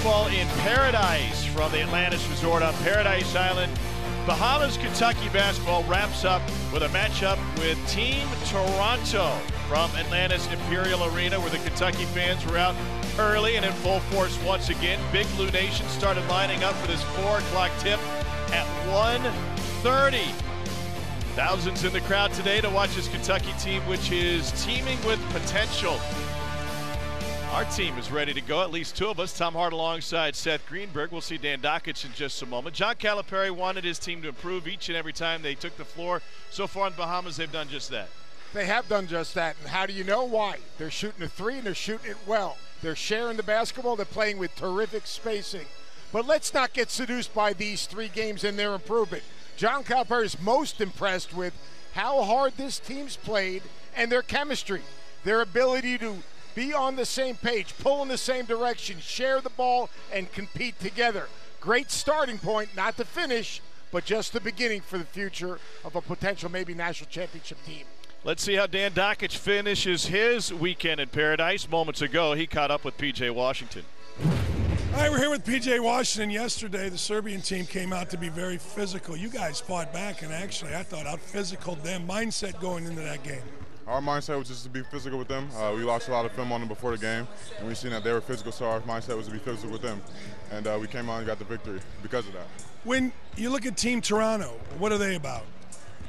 basketball in Paradise from the Atlantis Resort on Paradise Island. Bahamas Kentucky basketball wraps up with a matchup with Team Toronto from Atlantis Imperial Arena, where the Kentucky fans were out early and in full force once again. Big Blue Nation started lining up for this 4 o'clock tip at 1:30. Thousands in the crowd today to watch this Kentucky team, which is teeming with potential. Our team is ready to go, at least two of us. Tom Hart alongside Seth Greenberg. We'll see Dan Dockich in just a moment. John Calipari wanted his team to improve each and every time they took the floor. So far in Bahamas, they've done just that. They have done just that, and how do you know why? They're shooting a three, and they're shooting it well. They're sharing the basketball. They're playing with terrific spacing. But let's not get seduced by these 3 games and their improvement. John Calipari is most impressed with how hard this team's played and their chemistry, their ability to be on the same page, pull in the same direction, share the ball, and compete together. Great starting point, not the finish, but just the beginning for the future of a potential maybe national championship team. Let's see how Dan Dockich finishes his weekend in Paradise. Moments ago, he caught up with P.J. Washington. All right, we're here with P.J. Washington. Yesterday, the Serbian team came out to be very physical. You guys fought back, and actually, I thought out-physicaled them. Mindset going into that game? Our mindset was just to be physical with them. We watched a lot of film on them before the game, and we seen that they were physical, so our mindset was to be physical with them. And we came out and got the victory because of that. When you look at Team Toronto, what are they about?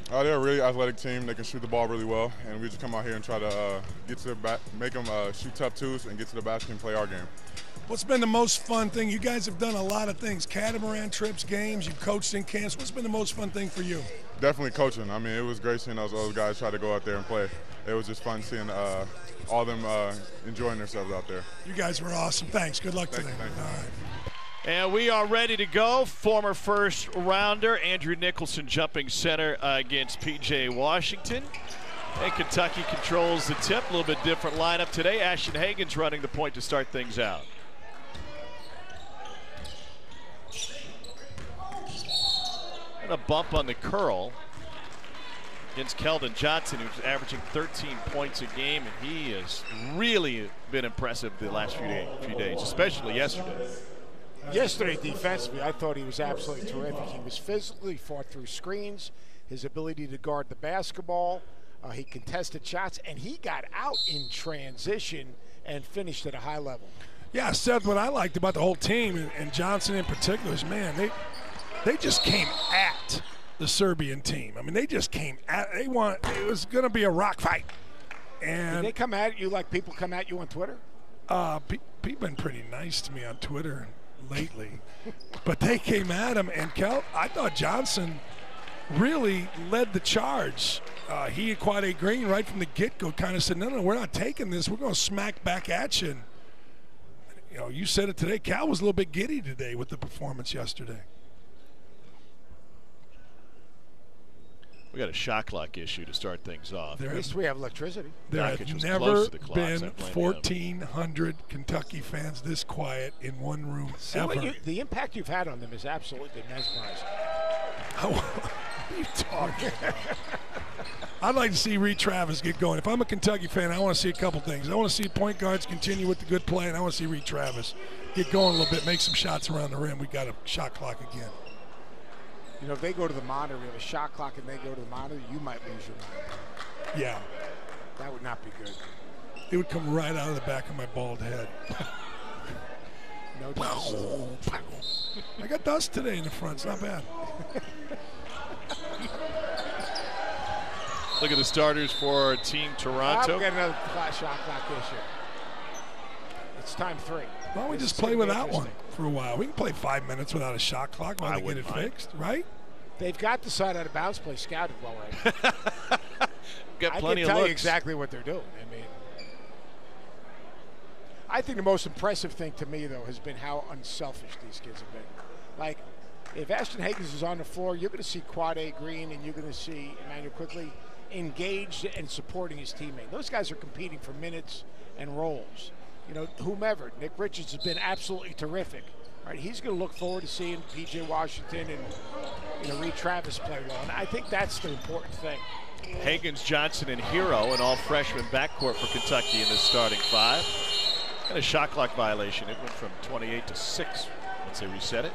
They're a really athletic team. They can shoot the ball really well, and we just come out here and try to get to the make them shoot tough twos and get to the basket and play our game. What's been the most fun thing? You guys have done a lot of things, catamaran trips, games, you've coached in camps. What's been the most fun thing for you? Definitely coaching. I mean, it was great seeing those other guys try to go out there and play. It was just fun seeing all of them enjoying themselves out there. You guys were awesome. Thanks. Good luck today. Thanks. All right. And we are ready to go. Former first rounder Andrew Nicholson jumping center against P.J. Washington. And Kentucky controls the tip. A little bit different lineup today. Ashton Hagen's running the point to start things out. And a bump on the curl against Keldon Johnson, who's averaging 13 points a game, and he has really been impressive the last few days, especially yesterday. Yesterday, defensively, I thought he was absolutely terrific. He was physically, fought through screens, his ability to guard the basketball, he contested shots, and he got out in transition and finished at a high level. Yeah, Seth, what I liked about the whole team, and Johnson in particular, is, man, they just came at the Serbian team. I mean, they just came at it. It was going to be a rock fight. And did they come at you like people come at you on Twitter? People been pretty nice to me on Twitter lately. But they came at him, and I thought Johnson really led the charge. He and Quade Green right from the get-go kind of said, no, we're not taking this. We're going to smack back at you. And, you know, you said it today. Cal was a little bit giddy today with the performance yesterday. We got a shot clock issue to start things off. At least we have electricity. There have never been 1,400 Kentucky fans this quiet in one room ever. The impact you've had on them is absolutely mesmerizing. What are you talking about? I'd like to see Reed Travis get going. If I'm a Kentucky fan, I want to see a couple things. I want to see point guards continue with the good play, and I want to see Reed Travis get going a little bit, make some shots around the rim. We got a shot clock again. You know, if they go to the monitor, we have a shot clock, and they go to the monitor, you might lose your mind. Yeah. That would not be good. It would come right out of the back of my bald head. No dust. I got dust today in the front. It's not bad. Look at the starters for Team Toronto. We've got another shot clock issue. It's time 3. Why don't we just play without one for a while? We can play 5 minutes without a shot clock while they get it fixed, right? They've got the side out of bounds play scouted well right now. Got plenty I can tell of you exactly what they're doing. I mean, I think the most impressive thing to me, though, has been how unselfish these kids have been. Like, if Ashton Hagens is on the floor, you're going to see Quade Green and you're going to see Emmanuel Quickly engaged and supporting his teammate. Those guys are competing for minutes and roles. You know, whomever. Nick Richards has been absolutely terrific. All right, he's going to look forward to seeing P.J. Washington and Reed Travis play well. And I think that's the important thing. Hagens, Johnson, and Hero, an all-freshman backcourt for Kentucky in this starting 5. And a shot clock violation. It went from 28 to 6 once they reset it.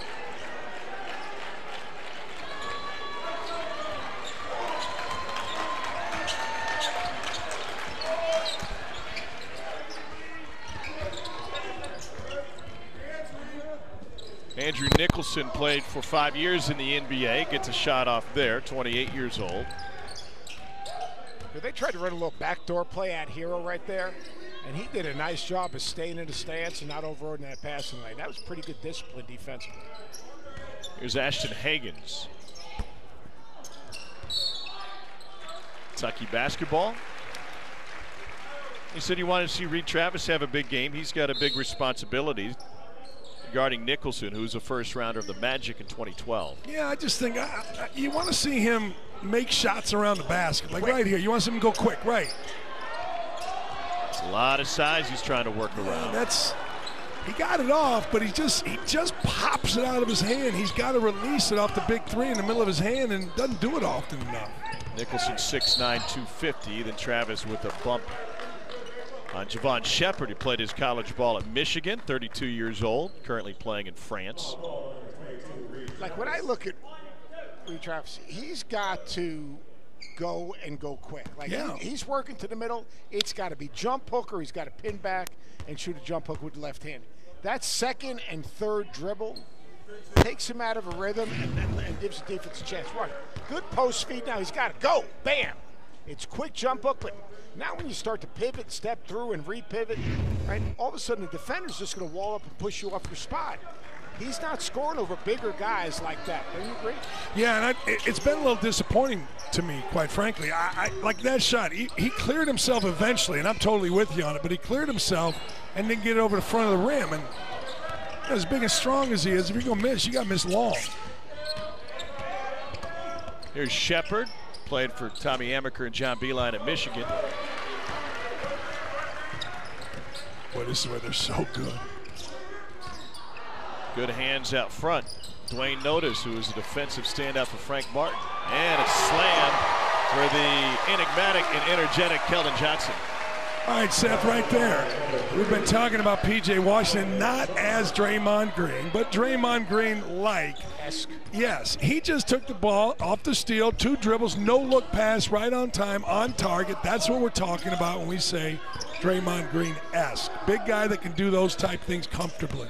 Andrew Nicholson played for 5 years in the NBA. Gets a shot off there, 28 years old. They tried to run a little backdoor play at Hero right there, and he did a nice job of staying in the stance and not overloading that passing lane. That was pretty good discipline defensively. Here's Ashton Hagans. Kentucky basketball. He said he wanted to see Reed Travis have a big game. He's got a big responsibility regarding Nicholson, who's a first rounder of the Magic in 2012. Yeah, I just think you want to see him make shots around the basket, like right here. You want to see him go quick, right? It's a lot of size he's trying to work around. He got it off, but he just pops it out of his hand. He's got to release it off the big three in the middle of his hand, and doesn't do it often enough. Nicholson 6'9", 250. Then Travis with a bump on Javon Shepard, who played his college ball at Michigan, 32 years old, currently playing in France. Like when I look at Reed Travis, he's got to go and go quick. Like he's working to the middle. It's got to be jump hook, or he's got to pin back and shoot a jump hook with the left hand. That second and third dribble takes him out of a rhythm and gives the defense a chance. Right. Good post feed now. He's got to go. Bam. It's quick jump hook, but now when you start to pivot, step through, and re-pivot, right, all of a sudden the defender's just going to wall up and push you off your spot. He's not scoring over bigger guys like that. Don't you agree? Yeah, and it's been a little disappointing to me, quite frankly. I like that shot. He cleared himself eventually, and I'm totally with you on it, but he cleared himself and didn't get it over the front of the rim. And as big and strong as he is, if you're going to miss, you got to miss long. Here's Shepard. Played for Tommy Amaker and John Beilein at Michigan. Boy, this is where they're so good. Good hands out front. Dwayne Notice, who is a defensive standout for Frank Martin. And a slam for the enigmatic and energetic Keldon Johnson. All right, Seth, right there. We've been talking about P.J. Washington, not as Draymond Green, but Draymond Green-like. Yes, he just took the ball off the steal, 2 dribbles, no look pass, right on time, on target. That's what we're talking about when we say Draymond Green-esque. Big guy that can do those type things comfortably.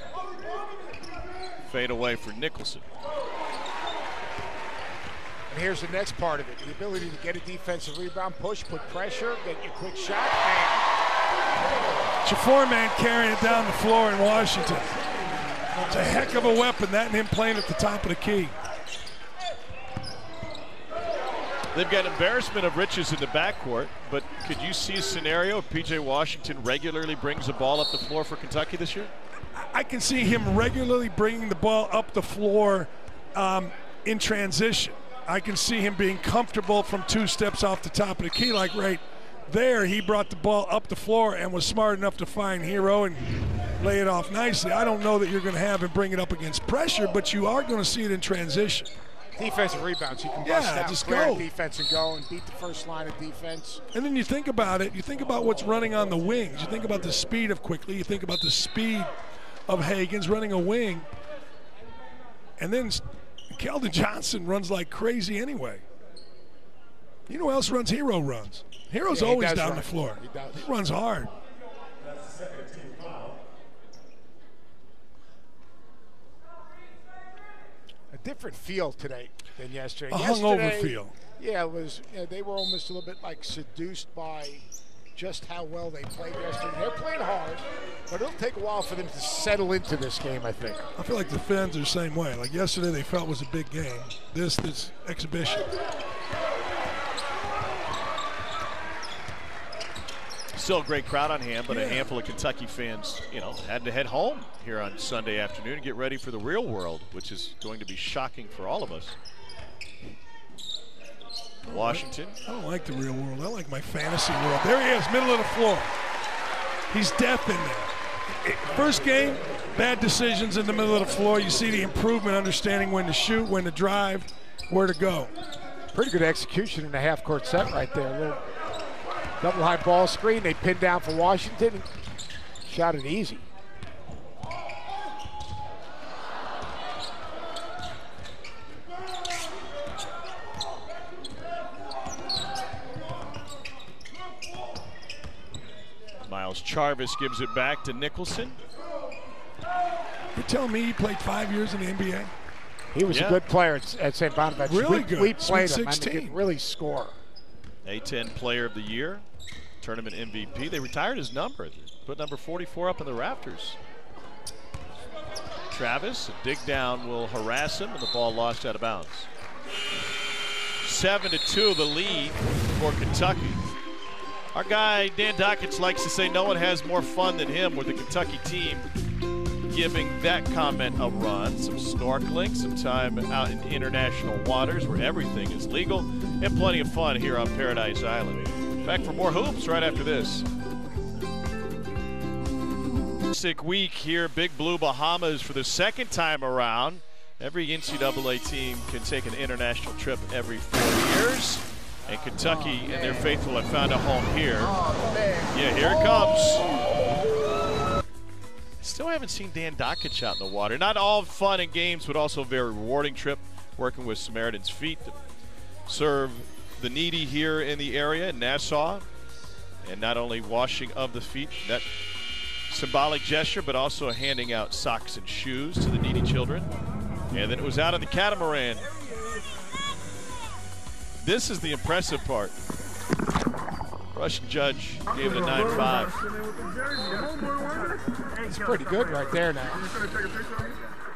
Fade away for Nicholson. And here's the next part of it, the ability to get a defensive rebound, push, put pressure, get your quick shot, bang. It's your four-man carrying it down the floor in Washington. It's a heck of a weapon, that and him playing at the top of the key. They've got embarrassment of riches in the backcourt, but could you see a scenario if P.J. Washington regularly brings the ball up the floor for Kentucky this year? I can see him regularly bringing the ball up the floor in transition. I can see him being comfortable from 2 steps off the top of the key, like right there. He brought the ball up the floor and was smart enough to find Hero and lay it off nicely. I don't know that you're going to have him bring it up against pressure, but you are going to see it in transition. Defensive rebounds, you can bust out, just clear go. Defense and go and beat the first line of defense. And then you think about it, you think about what's running on the wings. You think about the speed of Quickly, you think about the speed of Hagans running a wing. And then Keldon Johnson runs like crazy anyway. You know who else runs? Hero runs. Hero's always down the floor. He runs hard. A different feel today than yesterday. A hungover feel. Yeah, it was. They were almost a little bit like seduced by just how well they played yesterday. They're playing hard, but it'll take a while for them to settle into this game, I think. I feel like the fans are the same way. Like yesterday they felt it was a big game. This exhibition. Still a great crowd on hand, but a handful of Kentucky fans, had to head home here on Sunday afternoon and get ready for the real world, which is going to be shocking for all of us. Washington. I don't like the real world. I like my fantasy world. There he is, middle of the floor. He's deaf in there. First game, bad decisions in the middle of the floor. You see the improvement, understanding when to shoot, when to drive, where to go. Pretty good execution in the half-court set right there. A little double high ball screen. They pin down for Washington. shot it easy. Miles Jarvis gives it back to Nicholson. You're telling me he played 5 years in the NBA? He was a good player at St. Bonaventure. Really good. We played him. 16. He could really score. A-10 Player of the Year, tournament MVP. They retired his number. Put number 44 up in the rafters. Travis, a dig down will harass him, and the ball lost out of bounds. 7-2 the lead for Kentucky. Our guy Dan Dockich likes to say no one has more fun than him with the Kentucky team, giving that comment a run. Some snorkeling, some time out in international waters where everything is legal, and plenty of fun here on Paradise Island. Back for more hoops right after this. Sick week here, Big Blue Bahamas for the second time around. Every NCAA team can take an international trip every 4 years. And Kentucky and their faithful have found a home here. Yeah, here it comes. Still haven't seen Dan Dockich out in the water. Not all fun and games, but also a very rewarding trip working with Samaritan's Feet to serve the needy here in the area in Nassau. And not only washing of the feet, that symbolic gesture, but also handing out socks and shoes to the needy children. And then it was out on the catamaran. This is the impressive part. Russian judge gave it a 9.5. It's pretty good right there now.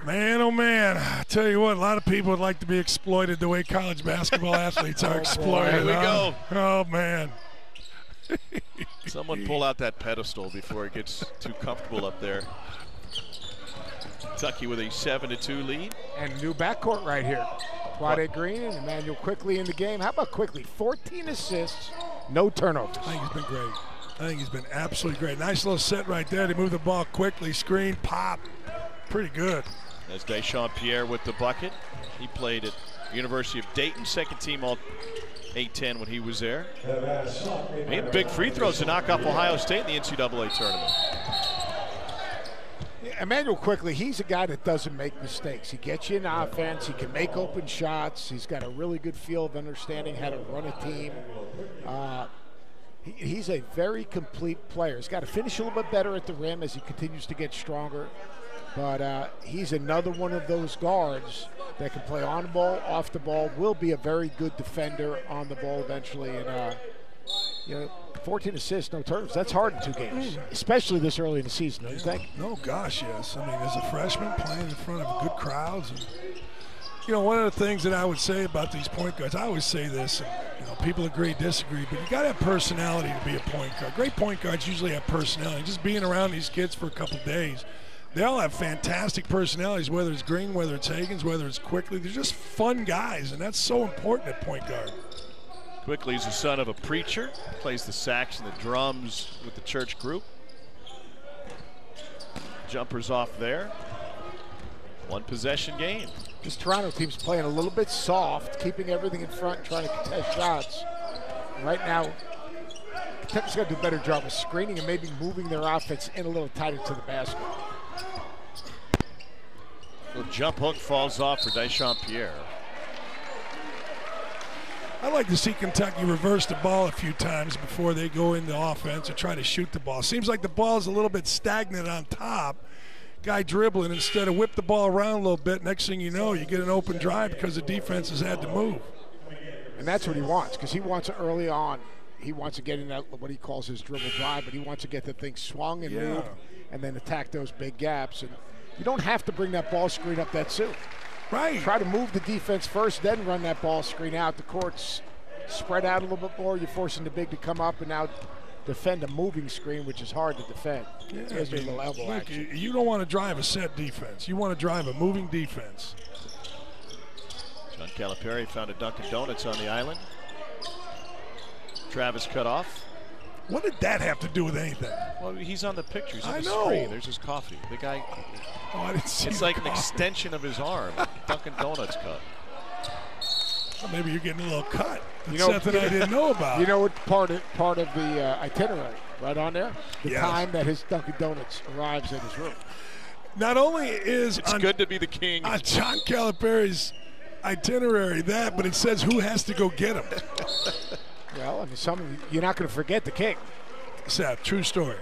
Man, oh man, I tell you what, a lot of people would like to be exploited the way college basketball athletes are exploited. Here we go. Oh man. Someone pull out that pedestal before it gets too comfortable up there. Kentucky with a 7-2 lead. And new backcourt right here. Quade Green and Emmanuel Quickly in the game. How about Quickly? 14 assists, no turnovers. I think he's been great. I think he's been absolutely great. Nice little set right there. They move the ball quickly, screen, pop. Pretty good. That's Deshaun Pierre with the bucket. He played at University of Dayton, second team all A-10 when he was there. He had big free throws to knock off Ohio State in the NCAA tournament. Emmanuel Quickly, he's a guy that doesn't make mistakes. He gets you in offense. He can make open shots. He's got a really good feel of understanding how to run a team. He's a very complete player. He's got to finish a little bit better at the rim as he continues to get stronger. But he's another one of those guards that can play on the ball, off the ball, will be a very good defender on the ball eventually. And, 14 assists, no turnovers. That's hard in 2 games, especially this early in the season, don't you think? No, gosh, yes. I mean, as a freshman playing in front of good crowds. And, one of the things that I would say about these point guards, I always say this, and, people agree, disagree, but you got to have personality to be a point guard. Great point guards usually have personality. Just being around these kids for a couple days, they all have fantastic personalities, whether it's Green, whether it's Higgins, whether it's Quickly. They're just fun guys, and that's so important at point guard. Quickly is the son of a preacher, plays the sax and the drums with the church group. Jumpers off there. 1 possession game. This Toronto team's playing a little bit soft, keeping everything in front, trying to contest shots. Right now, Kentucky's got to do a better job of screening and maybe moving their offense in a little tighter to the basket. The jump hook falls off for Deshaun Pierre. I like to see Kentucky reverse the ball a few times before they go into offense or try to shoot the ball. Seems like the ball's a little bit stagnant on top. Guy dribbling instead of whip the ball around a little bit. Next thing you know, you get an open drive because the defense has had to move. And that's what he wants, because he wants it early on. He wants to get in that, what he calls his dribble drive, but he wants to get the thing swung and moved and then attack those big gaps. And you don't have to bring that ball screen up that soon. Right. Try to move the defense first, then run that ball screen out. The court's spread out a little bit more. You're forcing the big to come up and now defend a moving screen, which is hard to defend. Here's your little elbow action. You don't want to drive a set defense. You want to drive a moving defense. John Calipari found a Dunkin' Donuts on the island. Travis cut off. What did that have to do with anything? Well, he's on the picture. He's on the know. screen. There's his coffee. The guy, Oh, I didn't see it's the like an coffee. extension of his arm. Dunkin' Donuts cup. Well, maybe you're getting a little cut. That's You know- something I didn't know about. You know what part of the itinerary? right on there. The Yes. time that his Dunkin' Donuts arrives at his room. Not only is It's good to be the king. on John Calipari's itinerary that, but it says who has to go get him. Well, I mean, you're not going to forget the king. Seth, true story.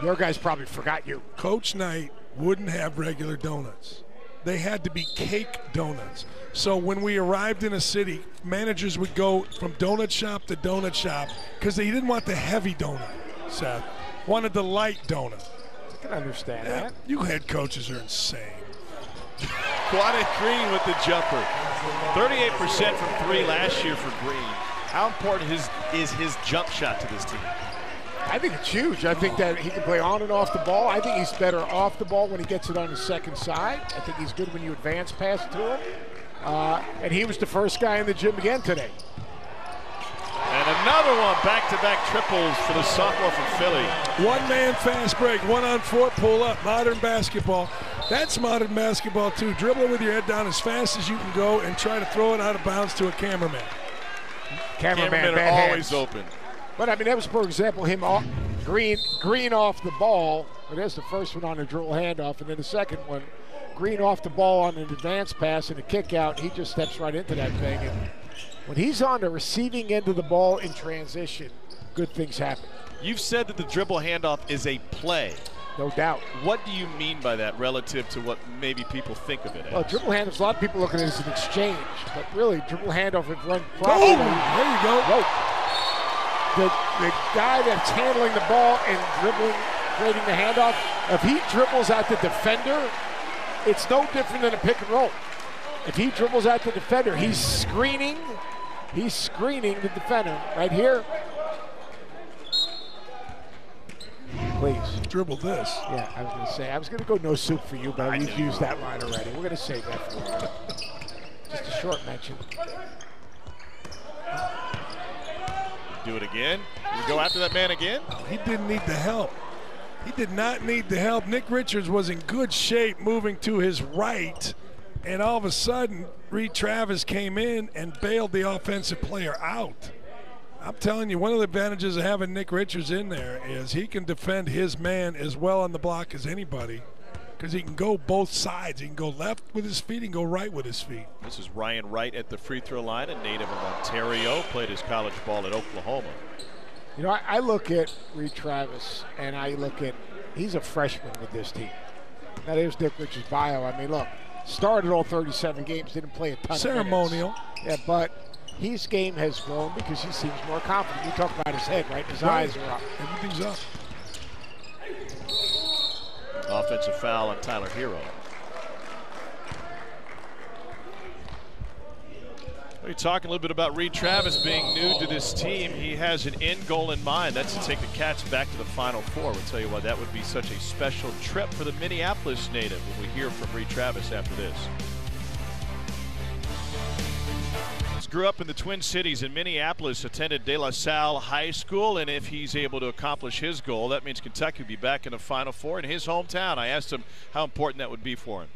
Your guys probably forgot you. Coach Knight wouldn't have regular donuts. They had to be cake donuts. So when we arrived in a city, managers would go from donut shop to donut shop because they didn't want the heavy donut, Seth. Wanted the light donut. I can understand that. You head coaches are insane. Quadet Green with the jumper. 38% from 3 last year for Green. How important is his jump shot to this team? I think it's huge. I think that he can play on and off the ball. I think he's better off the ball when he gets it on his second side. I think he's good when you advance pass to him. And he was the first guy in the gym again today. And another one, back-to-back triples for the sophomore from Philly. One-man fast break, 1-on-4, pull up, modern basketball. That's modern basketball too. Dribble with your head down as fast as you can go and try to throw it out of bounds to a cameraman. Cameraman are always open. But I mean, that was, for example, him off, Green off the ball. But there's the first one on a dribble handoff, and then the second one, Green off the ball on an advance pass and a kick out. He just steps right into that thing. And when he's on the receiving end of the ball in transition, good things happen. You've said that the dribble handoff is a play. No doubt. What do you mean by that relative to what maybe people think of it as? Well, dribble handoff, a lot of people look at it as an exchange, but really, dribble handoff, if run properly. There you go. Whoa. The guy that's handling the ball and dribbling, creating the handoff, if he dribbles at the defender, it's no different than a pick and roll. If he dribbles at the defender, he's screening the defender right here. Please. Dribble this. Yeah, I was going to say, I was going to go no soup for you, but we've used that line already. We're going to save that for you. Just a short mention. Do it again? You go after that man again? He didn't need the help. He did not need the help. Nick Richards was in good shape moving to his right, and all of a sudden, Reed Travis came in and bailed the offensive player out. I'm telling you, one of the advantages of having Nick Richards in there is he can defend his man as well on the block as anybody because he can go both sides. He can go left with his feet, he can go right with his feet. This is Ryan Wright at the free throw line, a native of Ontario, played his college ball at Oklahoma. You know, I look at Reed Travis, and I look at, he's a freshman with this team. Now, there's Nick Richards' bio. I mean, look, started all 37 games, didn't play a ton Ceremonial. of minutes. Yeah, but his game has grown because he seems more confident. You talk about his head, right? His eyes are up. Everything's up. Offensive foul on Tyler Hero. We're talking a little bit about Reed Travis being new to this team. He has an end goal in mind. That's to take the Cats back to the Final Four. We'll tell you why that would be such a special trip for the Minneapolis native when we hear from Reed Travis after this. Grew up in the Twin Cities in Minneapolis, attended De La Salle High School, and if he's able to accomplish his goal, that means Kentucky will be back in the Final Four in his hometown. I asked him how important that would be for him.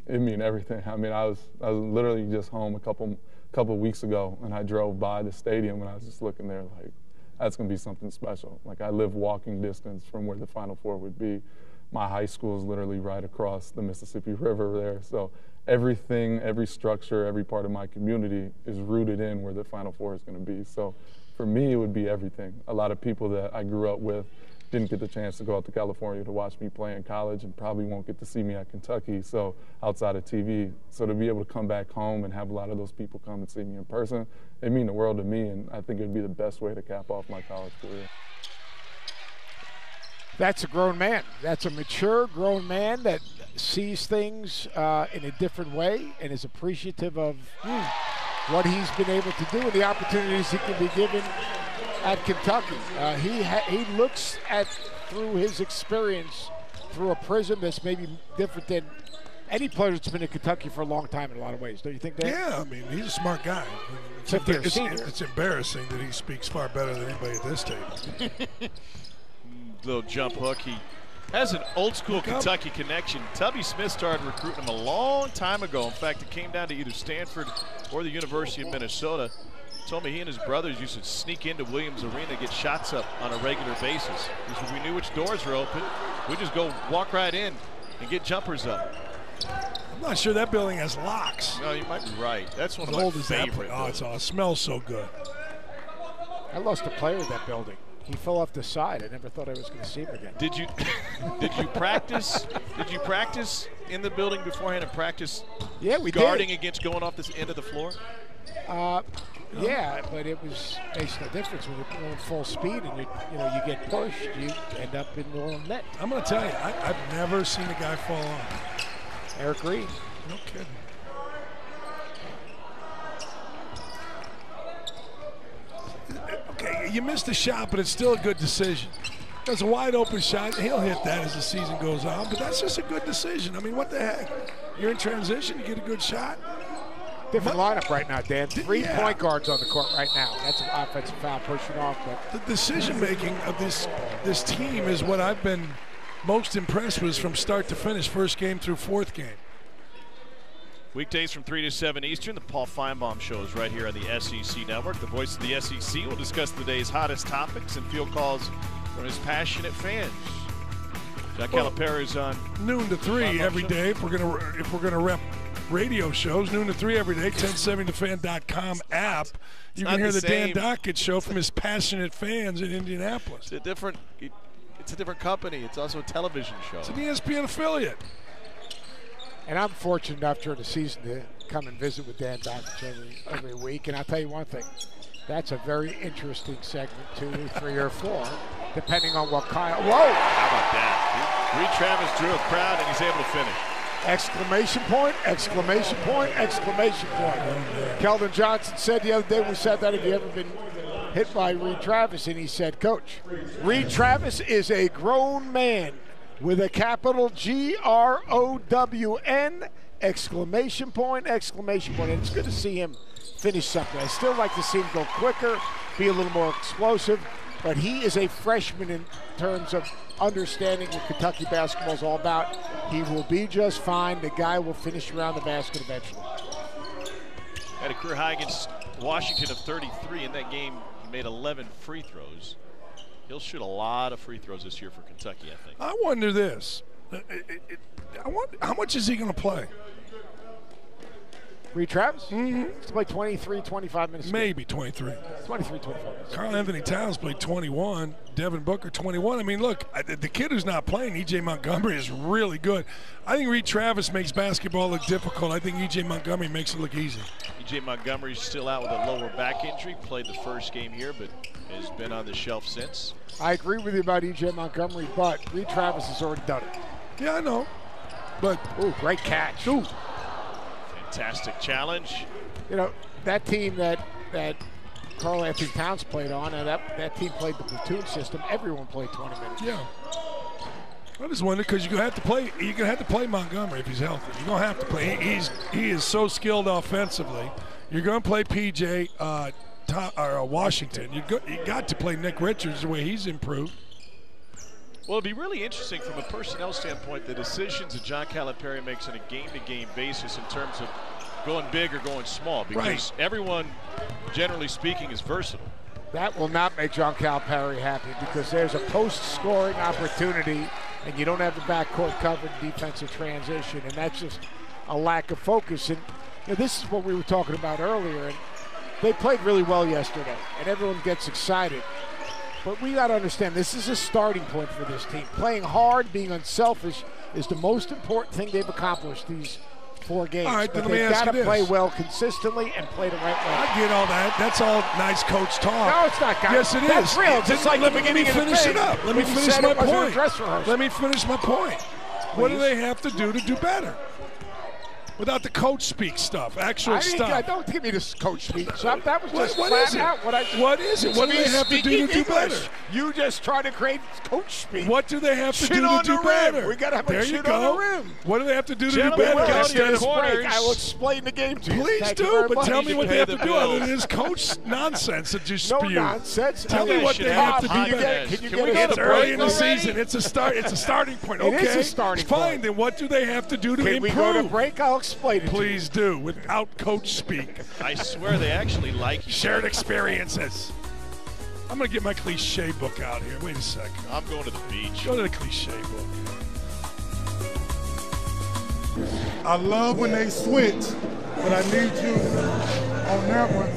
It mean everything. I mean, I was literally just home a couple weeks ago, and I drove by the stadium, and I was just looking there like, that's going to be something special. Like, I live walking distance from where the Final Four would be. My high school is literally right across the Mississippi River there, so everything, every structure, every part of my community is rooted in where the Final Four is going to be. So for me, it would be everything. A lot of people that I grew up with didn't get the chance to go out to California to watch me play in college and probably won't get to see me at Kentucky, so outside of TV. So to be able to come back home and have a lot of those people come and see me in person, it mean the world to me, and I think it would be the best way to cap off my college career. That's a grown man. That's a mature grown man that sees things in a different way and is appreciative of what he's been able to do and the opportunities he can be given at Kentucky. He looks at, through his experience, through a prism that's maybe different than any player that's been in Kentucky for a long time in a lot of ways. Don't you think that? Yeah, I mean, he's a smart guy. It's embarrassing that he speaks far better than anybody at this table. Little jump hook. He has an old school Kentucky connection. Tubby Smith started recruiting him a long time ago. In fact, it came down to either Stanford or the University of Minnesota. told me he and his brothers used to sneak into Williams Arena to get shots up on a regular basis. He said, we knew which doors were open. We just go walk right in and get jumpers up. I'm not sure that building has locks. No, you might be right. That's one of How old my is that favorite. place? Oh, it smells so good. I lost a player in that building. He fell off the side. I never thought I was going to see him again. Did you practice? Did you practice in the building beforehand and practice? Yeah, we guarding did. against going off this end of the floor. Yeah, but it makes no difference when you're going full speed and you get pushed. You end up in the net. I'm going to tell you, I've never seen a guy fall off. Eric Reed. No kidding. Okay, you missed a shot, but it's still a good decision. That's a wide open shot. He'll hit that as the season goes on, but that's just a good decision. I mean, what the heck? You're in transition, you get a good shot. Different lineup right now, Dan. Three point guards on the court right now. That's an offensive foul pushing off. But the decision making of this team is what I've been most impressed with from start to finish, first game through fourth game. Weekdays from 3 to 7 Eastern, the Paul Feinbaum Show is right here on the SEC Network. The voice of the SEC will discuss the day's hottest topics and field calls from his passionate fans. Jack Calipari is on noon to 3 every day. If we're gonna rep radio shows, noon to 3 every day. 1070thefan.com app. You can hear the Dan Dockett Show from his passionate fans in Indianapolis. It's a different company. It's also a television show. It's an ESPN affiliate. And I'm fortunate enough during the season to come and visit with Dan Dockett every week. And I'll tell you one thing, that's a very interesting segment, 2, 3, or 4, depending on what Kyle. Whoa! How about that? Reed Travis drew a crowd and he's able to finish. Exclamation point, exclamation point, exclamation point. Keldon Johnson said the other day, we said that, have you ever been hit by Reed Travis? And he said, Coach, Reed Travis is a grown man with a capital GROWN, exclamation point, exclamation point. And it's good to see him finish something. I still like to see him go quicker, be a little more explosive, but he is a freshman in terms of understanding what Kentucky basketball is all about. He will be just fine. The guy will finish around the basket eventually. Had a career high against Washington of 33. In that game, he made 11 free throws. He'll shoot a lot of free throws this year for Kentucky, I think. I wonder this. How much is he going to play? Reed Travis? Mm-hmm. He's played 23, 25 minutes. Maybe 23. 23, 25 minutes. Karl Anthony Towns played 21. Devin Booker 21. I mean, look, the kid who's not playing, E.J. Montgomery, is really good. I think Reed Travis makes basketball look difficult. I think E.J. Montgomery makes it look easy. E.J. Montgomery's still out with a lower back injury. Played the first game here, but has been on the shelf since. I agree with you about E.J. Montgomery, but Reed Travis has already done it. Yeah, I know. But ooh, great catch. Ooh. Fantastic challenge. You know, that team that Karl Anthony Towns played on, and that team played the platoon system. Everyone played 20 minutes. Yeah. I just wonder because you're gonna have to play Montgomery if he's healthy. You're gonna have to play. He is so skilled offensively. You're gonna play PJ Washington. You got to play Nick Richards the way he's improved. Well, it'd be really interesting from a personnel standpoint, the decisions that John Calipari makes on a game-to-game basis in terms of going big or going small, because everyone, generally speaking, is versatile. That will not make John Calipari happy because there's a post-scoring opportunity and you don't have the backcourt covered defensive transition, and that's just a lack of focus. And you know, this is what we were talking about earlier, and they played really well yesterday, and everyone gets excited. But we got to understand, this is a starting point for this team. Playing hard, being unselfish is the most important thing they've accomplished these 4 games. All right, but then let me they've ask got to you play this. well consistently and play the right way. I get all that. That's all nice coach talk. No, it's not, guys. Yes, it That's is. real. Just like let the me beginning of the finish thing. it up. Let me When you finish said my it wasn't a point. dress rehearsal. Let me finish my point. What do they have to do better? Without the coach speak stuff, actual stuff. Don't give me this coach speak stuff. That was just what flat is it? out what I. What is it? What do they have to do better? You just try to create coach speak. What do they have to Shit do on to do the rim. better? We got to have there a you shit go. on the rim. What do they have to do to do Gentlemen, better? we'll go After to this the corners. break, I will explain the game to you. Please Thank do, you very but much. tell me what they pay have the to do other bills. than this coach nonsense that you No spew. nonsense. Tell me what they have to do better. Can you Can get we us go It's to early break in the already? season. It's a starting point. It Okay, is a starting fine. point. Then what do they have to do to Can improve? we go to break? I'll explain it. Please do, without coach speak. I swear they actually like each Shared other. experiences. I'm going to get my cliche book out here. Wait a second. I'm going to the beach. Go to the cliche book. I love when they switch, but I need you on that one.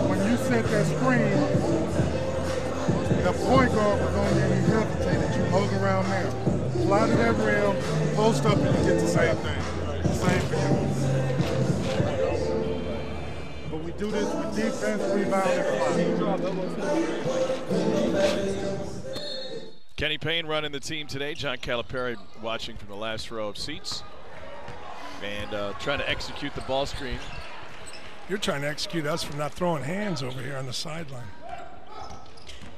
When you set that screen, the point guard was on you and you hesitated. You hung around there. Fly to that rim, post up, and you get the same thing. Same for you. But we do this with defense, rebound, and Kenny Payne running the team today. John Calipari watching from the last row of seats. And trying to execute the ball screen. You're trying to execute us from not throwing hands over here on the sideline.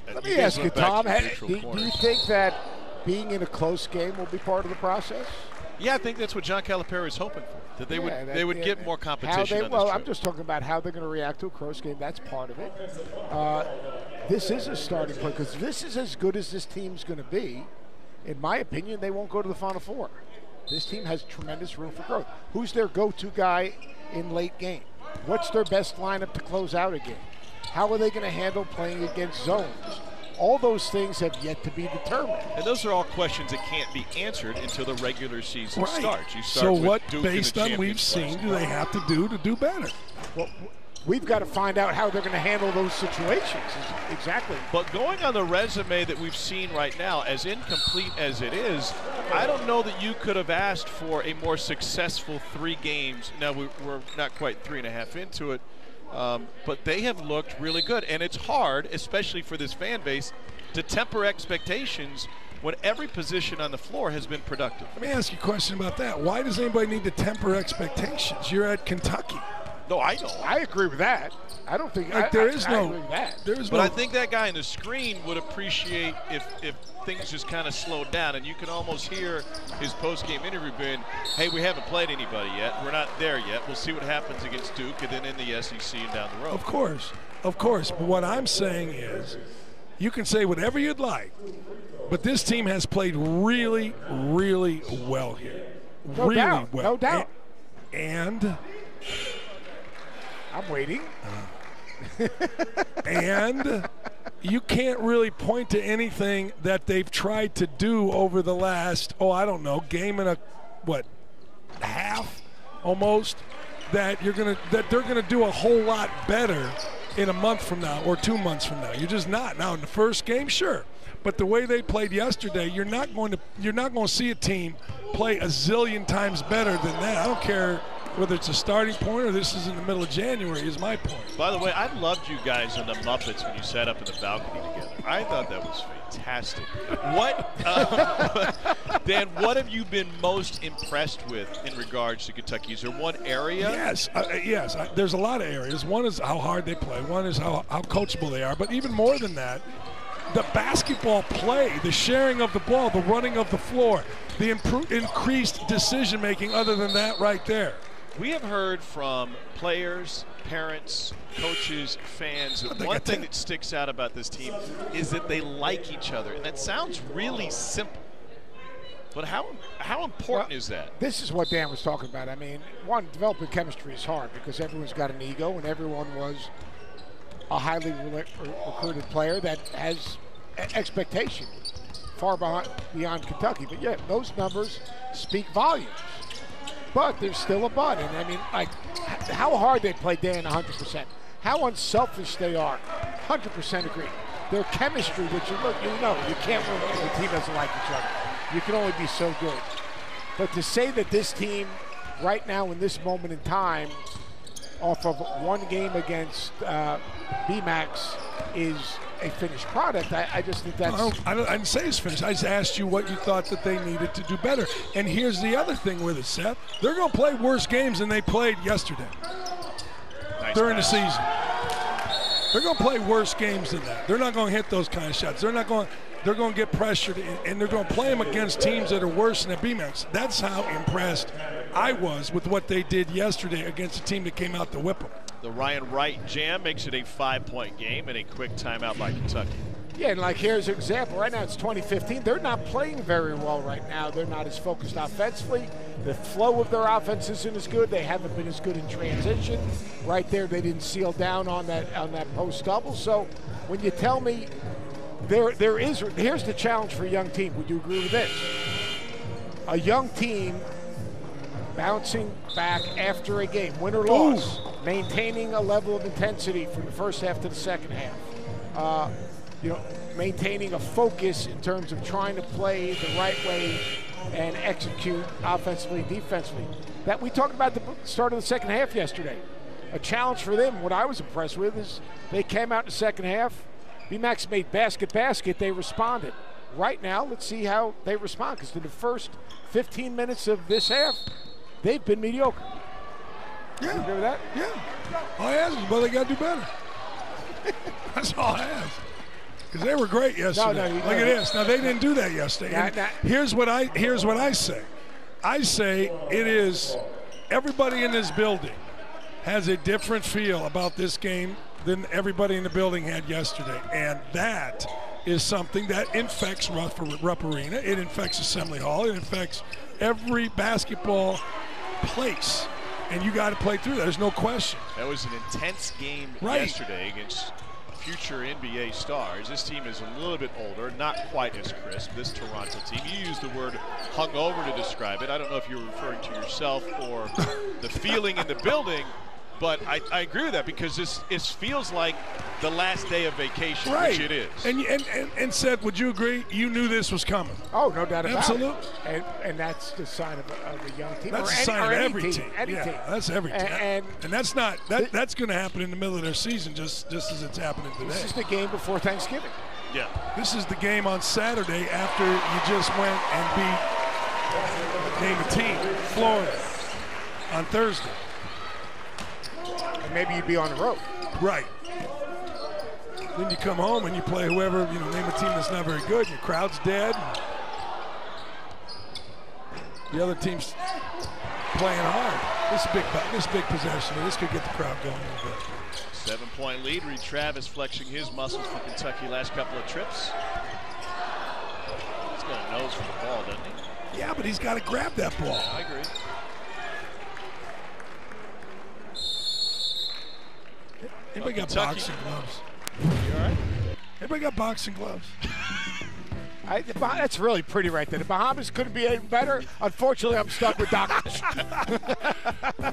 Let me ask you, Tom, do you think that being in a close game will be part of the process? Yeah, I think that's what John Calipari is hoping for. That they would get more competition on this well, trip. I'm just talking about how they're going to react to a close game. That's part of it. This is a starting point because this is as good as this team's going to be. In my opinion, they won't go to the Final Four. This team has tremendous room for growth. Who's their go-to guy in late game? What's their best lineup to close out a game? How are they going to handle playing against zones? All those things have yet to be determined. And those are all questions that can't be answered until the regular season starts. You start so with what, Duke based on we've seen, do they have to do better? Well, we've got to find out how they're going to handle those situations. Exactly. But going on the resume that we've seen right now, as incomplete as it is, I don't know that you could have asked for a more successful 3 games. Now, we're not quite 3.5 into it, but they have looked really good. And it's hard, especially for this fan base, to temper expectations when every position on the floor has been productive. Let me ask you a question about that. Why does anybody need to temper expectations? You're at Kentucky. No, I don't. I agree with that. I don't think like there is no. But I think that guy in the screen would appreciate if things just kind of slowed down, and you can almost hear his post-game interview being, "Hey, we haven't played anybody yet. We're not there yet. We'll see what happens against Duke, and then in the SEC and down the road." Of course. But what I'm saying is, you can say whatever you'd like, but this team has played really, really well here. No doubt. Well. No doubt. And I'm waiting. And you can't really point to anything that they've tried to do over the last, game and a half almost, that they're gonna do a whole lot better in a month from now or 2 months from now. You're just not. Now in the first game, sure. But the way they played yesterday, you're not going to see a team play a zillion times better than that. I don't care whether it's a starting point or this is in the middle of January, is my point. By the way, I loved you guys on the Muppets when you sat up in the balcony together. I thought that was fantastic. Dan, what have you been most impressed with in regards to Kentucky? Is there one area? Yes. There's a lot of areas. One is how hard they play. One is how coachable they are. But even more than that, the basketball play, the sharing of the ball, the running of the floor, the increased decision-making other than that right there. We have heard from players, parents, coaches, fans, that one thing that sticks out about this team is that they like each other. And that sounds really simple. But how important is that? This is what Dan was talking about. I mean, one, developing chemistry is hard because everyone's got an ego and everyone was a highly recruited player that has expectation far beyond Kentucky. But yeah, those numbers speak volumes. But there's still a but. And I mean, like, how hard they play, Dan, 100%. How unselfish they are, 100% agree. Their chemistry, which you can't win when the team doesn't like each other. You can only be so good. But to say that this team, right now in this moment in time, off of one game against BMAX is a finished product, I just think that's... I didn't say it's finished. I just asked you what you thought that they needed to do better. And here's the other thing with it, Seth. They're going to play worse games than they played yesterday during the season. They're going to play worse games than that. They're not going to hit those kind of shots. They're going to get pressured, and they're going to play them against teams that are worse than the BMAX. That's how impressed I was with what they did yesterday against a team that came out to whip them. The Ryan Wright jam makes it a 5-point game and a quick timeout by Kentucky. Yeah, and like here's an example. Right now it's 2015. They're not playing very well right now. They're not as focused offensively. The flow of their offense isn't as good. They haven't been as good in transition. Right there, they didn't seal down on that post double. So when you tell me here's the challenge for a young team. Would you agree with this? A young team bouncing back after a game, win or loss, maintaining a level of intensity from the first half to the second half. Maintaining a focus in terms of trying to play the right way and execute offensively and defensively. That we talked about the start of the second half yesterday. A challenge for them, what I was impressed with is they came out in the second half. BMAX made basket, they responded. Right now, let's see how they respond, because in the first 15 minutes of this half, they've been mediocre. Yeah. You agree with that? Yeah. All I ask is, well, they got to do better. That's all I ask. Because they were great yesterday. Look at this. Now, they didn't do that yesterday. Here's what I say. I say it is everybody in this building has a different feel about this game than everybody in the building had yesterday. And that is something that infects Rupp Arena. It infects Assembly Hall. It infects every basketball place. And you got to play through that. There's no question. That was an intense game yesterday against future NBA stars. This team is a little bit older, not quite as crisp, this Toronto team. You used the word hungover to describe it. I don't know if you're referring to yourself or the feeling in the building, but I agree with that, because this feels like the last day of vacation, which it is. And Seth, would you agree? You knew this was coming. Oh, no doubt about it. Absolutely. And that's the sign of a young team. That's the sign of every team. Any team. That's every team. And that's not that's going to happen in the middle of their season, just as it's happening today. This is the game before Thanksgiving. Yeah. This is the game on Saturday after you just went and beat name a team, Florida, on Thursday. And maybe you'd be on the road. Right. Then you come home and you play whoever, name a team that's not very good. Your crowd's dead. The other team's playing hard. This big possession, this could get the crowd going a little bit. 7-point lead. Reed Travis flexing his muscles for Kentucky last couple of trips. He's got a nose for the ball, doesn't he? Yeah, but he's got to grab that ball. Yeah, I agree. Anybody got boxing gloves? You all right? Anybody got boxing gloves? That's really pretty right there. The Bahamas couldn't be any better. Unfortunately, I'm stuck with Dockage.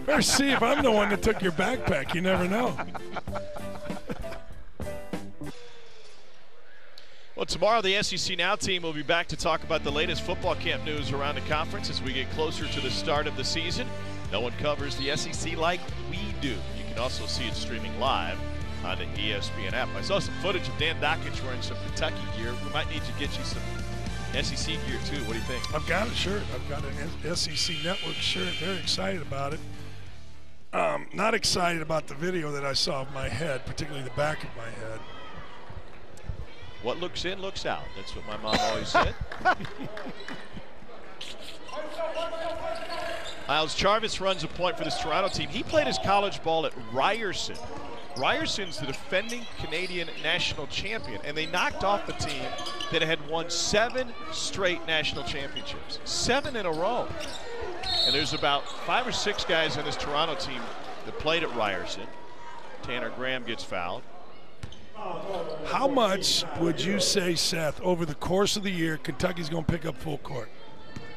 Better see if I'm the one that took your backpack. You never know. Well, tomorrow the SEC Now team will be back to talk about the latest football camp news around the conference as we get closer to the start of the season. No one covers the SEC like we do. You can also see it streaming live on the ESPN app. I saw some footage of Dan Dockage wearing some Kentucky gear. We might need to get you some SEC gear too. What do you think? I've got a shirt. I've got an SEC Network shirt. Very excited about it. Not excited about the video that I saw of my head, particularly the back of my head. What looks in, looks out. That's what my mom always said. Miles Jarvis runs a point for this Toronto team. He played his college ball at Ryerson. Ryerson's the defending Canadian national champion, and they knocked off a team that had won 7 straight national championships. 7 in a row. And there's about 5 or 6 guys on this Toronto team that played at Ryerson. Tanner Graham gets fouled. How much would you say, Seth, over the course of the year, Kentucky's going to pick up full court?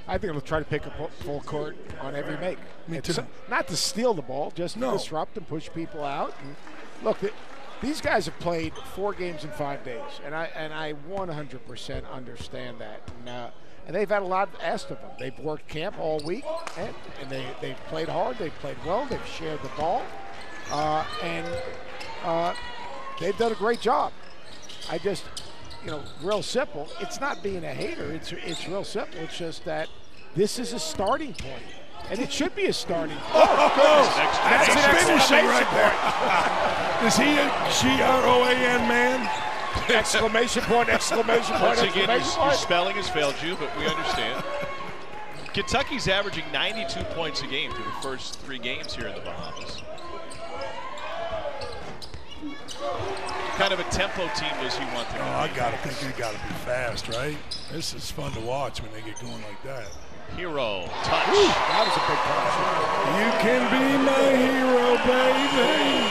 I think it'll try to pick up full court on every make. Me too. Not to steal the ball, just to disrupt and push people out. And look, these guys have played 4 games in 5 days, and I 100% understand that. And they've had a lot asked of them. They've worked camp all week, and they've played hard. They've played well. They've shared the ball, and they've done a great job. I just, real simple. It's not being a hater. It's real simple. It's just that this is a starting point, and it should be a starting point. That's an finishing right there. Is he a G-R-O-A-N man? Exclamation point, exclamation point, Once again, exclamation your point. spelling has failed you, but we understand. Kentucky's averaging 92 points a game through the first 3 games here in the Bahamas. What kind of a tempo team does he want to be? I gotta think they gotta be fast, right? This is fun to watch when they get going like that. Hero touch. Ooh, that was a big touch. You can be my hero, baby.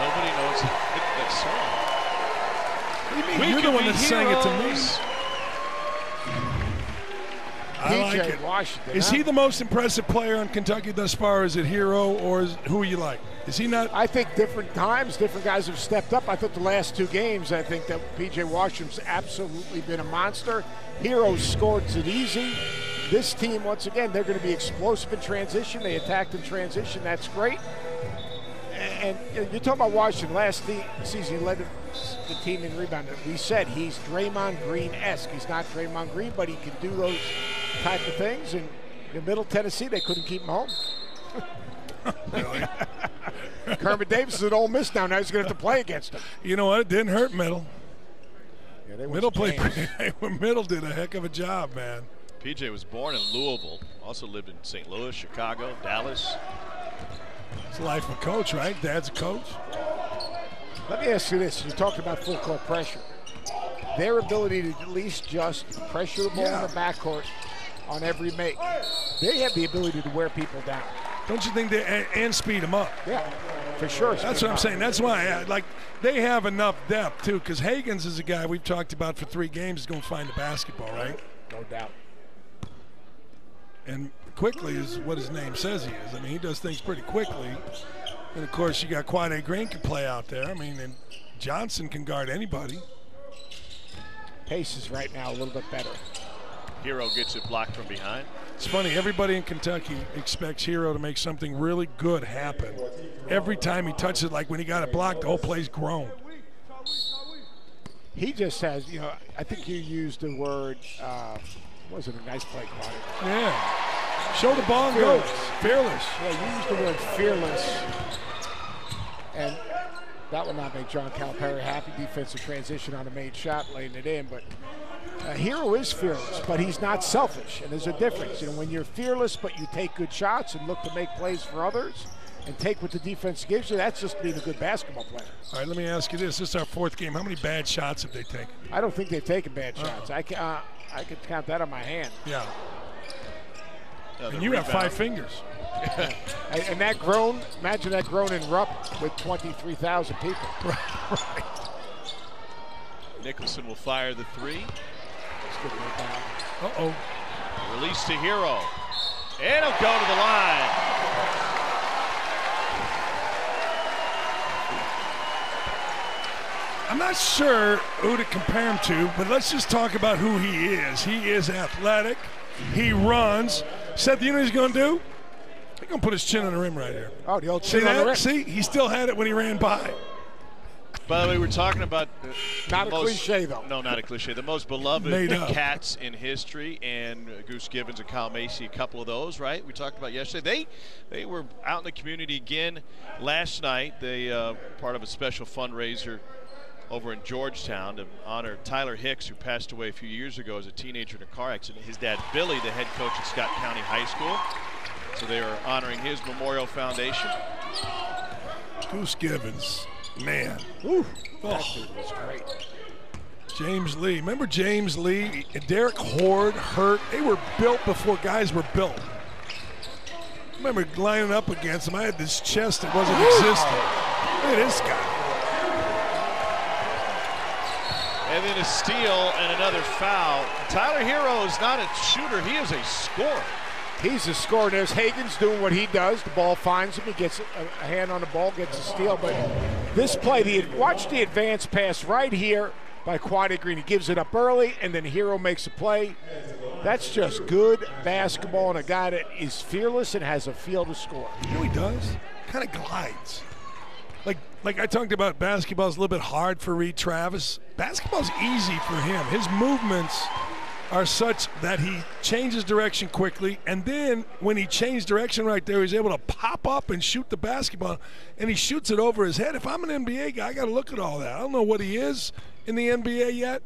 Nobody knows that song. What do you mean? You're the one that sang it to me. I like PJ it. Washington. Is he the most impressive player on Kentucky thus far? Is it Hero, or who you like? Is he not? I think different times, different guys have stepped up. I thought the last 2 games, I think that PJ Washington's absolutely been a monster. Hero scored it easy. This team, once again, they're going to be explosive in transition. They attacked in transition. That's great. And you're talking about Washington. Last season, he led the team in rebounding. We said he's Draymond Green-esque. He's not Draymond Green, but he can do those type of things. And in Middle Tennessee, they couldn't keep him home. Really? Kermit Davis is at Ole Miss now. Now he's going to have to play against him. You know what? It didn't hurt Middle. Yeah, they Middle played. Middle did a heck of a job, man. PJ was born in Louisville. Also lived in St. Louis, Chicago, Dallas. It's the life of a coach, right? Dad's a coach. Let me ask you this. You talked about full court pressure. Their ability to at least just pressure the ball in the backcourt on every make. They have the ability to wear people down. Don't you think they and speed them up? Yeah, for sure. That's what I'm saying. That's why, they have enough depth too. Because Higgins is a guy we've talked about for 3 games. Is going to find the basketball, right? No doubt. And quickly is what his name says he is. I mean, he does things pretty quickly. And of course, you got Quade Green can play out there. I mean, and Johnson can guard anybody. Pace is right now a little bit better. Hero gets it blocked from behind. It's funny, everybody in Kentucky expects Hero to make something really good happen. Every time he touches it, like when he got it blocked, the whole play's grown. He just has, I think you used the word, wasn't a nice play, Quade. Yeah. Show the ball and go. Fearless. Yeah, you used the word fearless. And that will not make John Calipari happy. Defensive transition on a made shot, laying it in. But Hero is fearless, but he's not selfish. And there's a difference. When you're fearless, but you take good shots and look to make plays for others and take what the defense gives you, that's just being a good basketball player. All right, let me ask you this. This is our 4th game. How many bad shots have they taken? I don't think they've taken bad shots. I could count that on my hand. Yeah. And you have 5 fingers. And that grown, imagine that grown in Rupp with 23,000 people. Right. Nicholson will fire the 3. Good rebound. Uh-oh. Release to Hero. And he'll go to the line. I'm not sure who to compare him to, but let's just talk about who he is. He is athletic. He runs. Seth, you know what he's going to do? He's going to put his chin on the rim right here. Oh, the old chin on the rim. See, he still had it when he ran by. By the way, we're talking about not a cliche, though. No, not a cliche. The most beloved cats in history, and Goose Gibbons and Kyle Macy, a couple of those, right? We talked about yesterday. They were out in the community again last night. They part of a special fundraiser over in Georgetown to honor Tyler Hicks, who passed away a few years ago as a teenager in a car accident. His dad, Billy, the head coach at Scott County High School. So they are honoring his memorial foundation. Goose Gibbons, man. Ooh, that dude was great. James Lee. Remember James Lee? Derek Horde, Hurt. They were built before guys were built. I remember lining up against him. I had this chest that wasn't existent. Look at this guy. And then a steal and another foul. Tyler Hero is not a shooter. He is a scorer. He's a scorer. There's Higgins doing what he does. The ball finds him. He gets a hand on the ball, gets a steal. But this play, watch the advance pass right here by Quade Green. He gives it up early, and then Hero makes a play. That's just good basketball and a guy that is fearless and has a feel to score. You know what he does? Kind of glides. Like I talked about, basketball's a little bit hard for Reed Travis. Basketball's easy for him. His movements are such that he changes direction quickly, and then when he changed direction right there, he's able to pop up and shoot the basketball, and he shoots it over his head. If I'm an NBA guy, I got to look at all that. I don't know what he is in the NBA yet,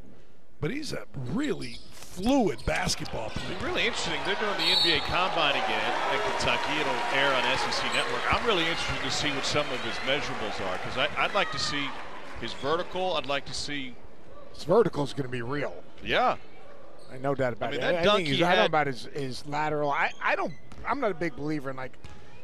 but he's a really fluid basketball player. It's really interesting. They're doing the NBA Combine again in Kentucky. It'll air on SEC Network. I'm really interested to see what some of his measurables are, because I'd like to see his vertical. I'd like to see. His vertical is going to be real. Yeah. No doubt about it. That dunk I don't know about his lateral. I'm not a big believer in like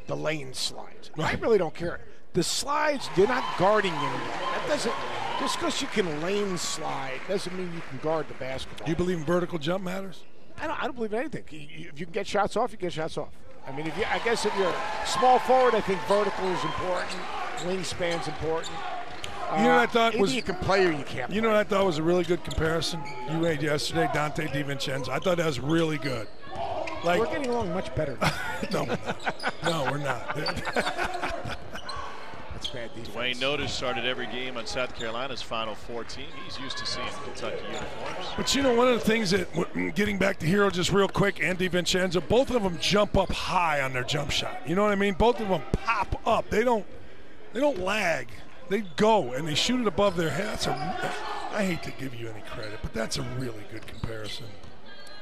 the lane slides. I really don't care. The slides, you're not guarding anyone. That doesn't. Just because you can lane slide doesn't mean you can guard the basketball. Do you believe in vertical jump matters? I don't believe in anything. If you can get shots off, you get shots off. I mean, I guess if you're a small forward, I think vertical is important. Wingspan's important. You know what I thought was. Either you can play or you can't. You know what I thought was a really good comparison you made yesterday, Dante DiVincenzo. I thought that was really good. Like, we're getting along much better. No, we're not. That's bad defense. Dwayne Notice started every game on South Carolina's Final 14. He's used to seeing Kentucky uniforms. But you know, one of the things that, getting back to Hero just real quick, and DiVincenzo, both of them jump up high on their jump shot. You know what I mean? Both of them pop up. They don't lag. They go and they shoot it above their head. I hate to give you any credit, but that's a really good comparison.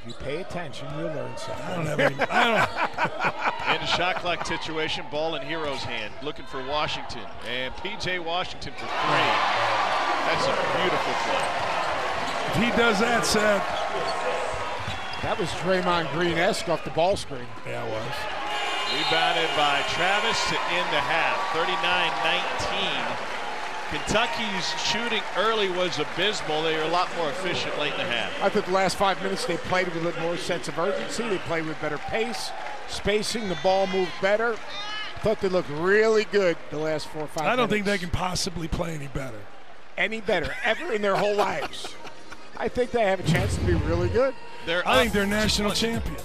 If you pay attention, you'll learn something. I don't have any. In a shot clock situation, ball in Hero's hand, looking for Washington, and P.J. Washington for 3. That's a beautiful play. If he does that, Seth. That was Draymond Green-esque off the ball screen. Yeah, it was. Rebounded by Travis to end the half, 39-19. Kentucky's shooting early was abysmal. They were a lot more efficient late in the half. I thought the last 5 minutes they played with a little more sense of urgency. They played with better pace, spacing. The ball moved better. Thought they looked really good the last 4 or 5 minutes. I don't think they can possibly play any better. Any better, ever in their whole lives. I think they have a chance to be really good. I think they're national champions.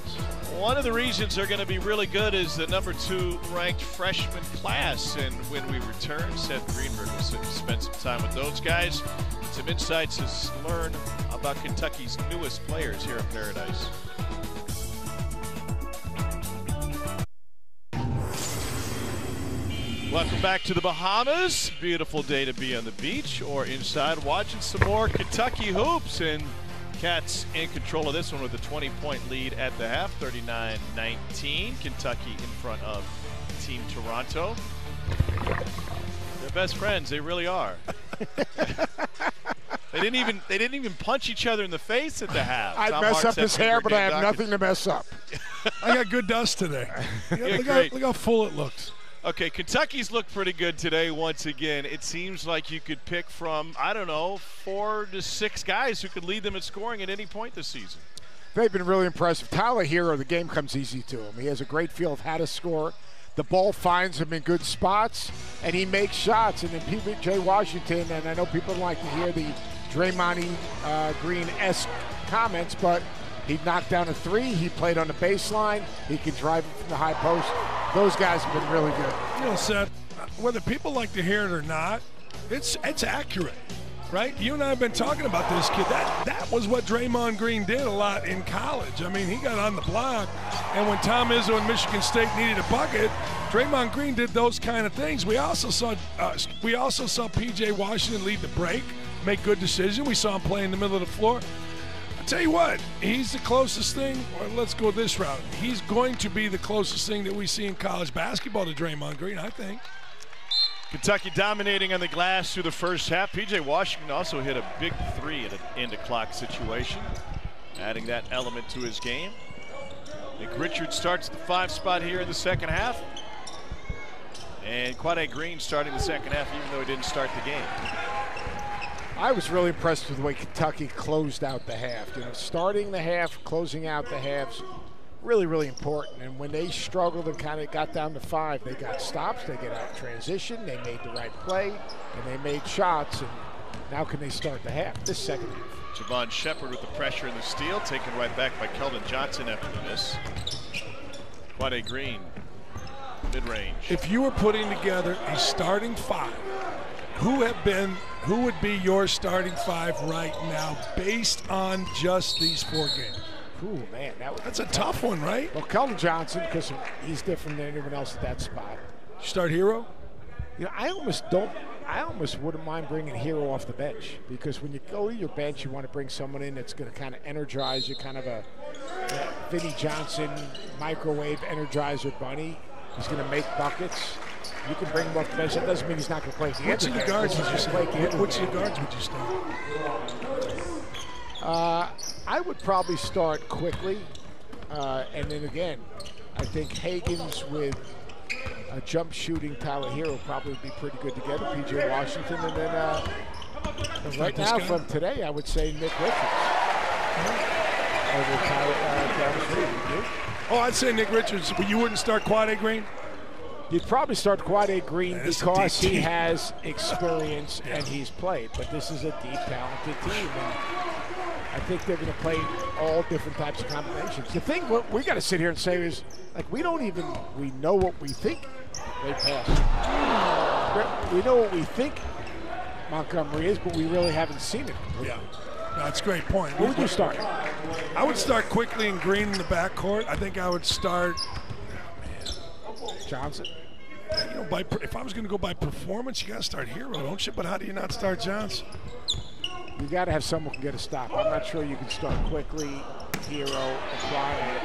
One of the reasons they're going to be really good is the number 2 ranked freshman class. And when we return, Seth Greenberg will spend some time with those guys. Some insights to learn about Kentucky's newest players here at Paradise. Welcome back to the Bahamas. Beautiful day to be on the beach or inside watching some more Kentucky hoops. And Cats in control of this one with a 20-point lead at the half, 39-19. Kentucky in front of Team Toronto. They're best friends, they really are. They didn't even punch each other in the face at the half. I'd mess up his hair, but I have nothing to mess up. I got good dust today. Look how full it looks. Okay, Kentucky's looked pretty good today once again. It seems like you could pick from, I don't know, 4 to 6 guys who could lead them in scoring at any point this season. They've been really impressive. Tyler Hero, the game comes easy to him. He has a great feel of how to score. The ball finds him in good spots, and he makes shots. And then P.J. Washington, and I know people don't like to hear the Draymond Green-esque comments, but he knocked down a 3. He played on the baseline. He can drive it from the high post. Those guys have been really good. You know, Seth, whether people like to hear it or not, it's accurate, right? You and I have been talking about this kid. That was what Draymond Green did a lot in college. I mean, he got on the block, and when Tom Izzo and Michigan State needed a bucket, Draymond Green did those kind of things. We also saw P.J. Washington lead the break, make good decisions. We saw him play in the middle of the floor. Tell you what, he's the closest thing, or let's go this route. He's going to be the closest thing that we see in college basketball to Draymond Green, I think. Kentucky dominating on the glass through the first half. P.J. Washington also hit a big 3 in an end-of-clock situation, adding that element to his game. Nick Richards starts the 5 spot here in the second half. And Quade Green starting the second half, even though he didn't start the game. I was really impressed with the way Kentucky closed out the half. You know, starting the half, closing out the halves, really, really important. And when they struggled and kind of got down to 5, they got stops, they got out of transition, they made the right play, and they made shots. And now can they start the half, this second half? Javon Shepard with the pressure and the steal, taken right back by Keldon Johnson after the miss. Quade Green, mid-range. If you were putting together a starting 5, who would be your starting 5 right now based on just these 4 games? Ooh, man, that's a tough one, right? Well, Keldon Johnson, because he's different than anyone else at that spot. You start Hero? You know, I almost wouldn't mind bringing Hero off the bench, because when you go to your bench, you want to bring someone in that's going to kind of energize you, kind of a Vinnie Johnson microwave energizer bunny. He's going to make buckets. You can bring him off the bench. That doesn't mean he's not going to play at the end of the game. Which of the guards would you start? I would probably start quickly, and then again, I think Hagens with a jump shooting Talahiro probably be pretty good together. P.J. Washington, and then right now from today, I would say Nick Richards over Travis Reed. Oh, I'd say Nick Richards, but you wouldn't start Quade Green? You'd probably start Quade Green because he has experience and he's played. But this is a deep, talented team, and I think they're going to play all different types of combinations. The thing what we got to sit here and say is, like, we know what we think they pass. We know what we think Montgomery is, but we really haven't seen it. Yeah, that's a great point. Who would you start? I would start quickly and Green in the backcourt. I think I would start Johnson. You know, if I was going to go by performance, you got to start Hero, don't you? But how do you not start Johnson? You got to have someone who can get a stop. I'm not sure you can start quickly, Hero, apply it,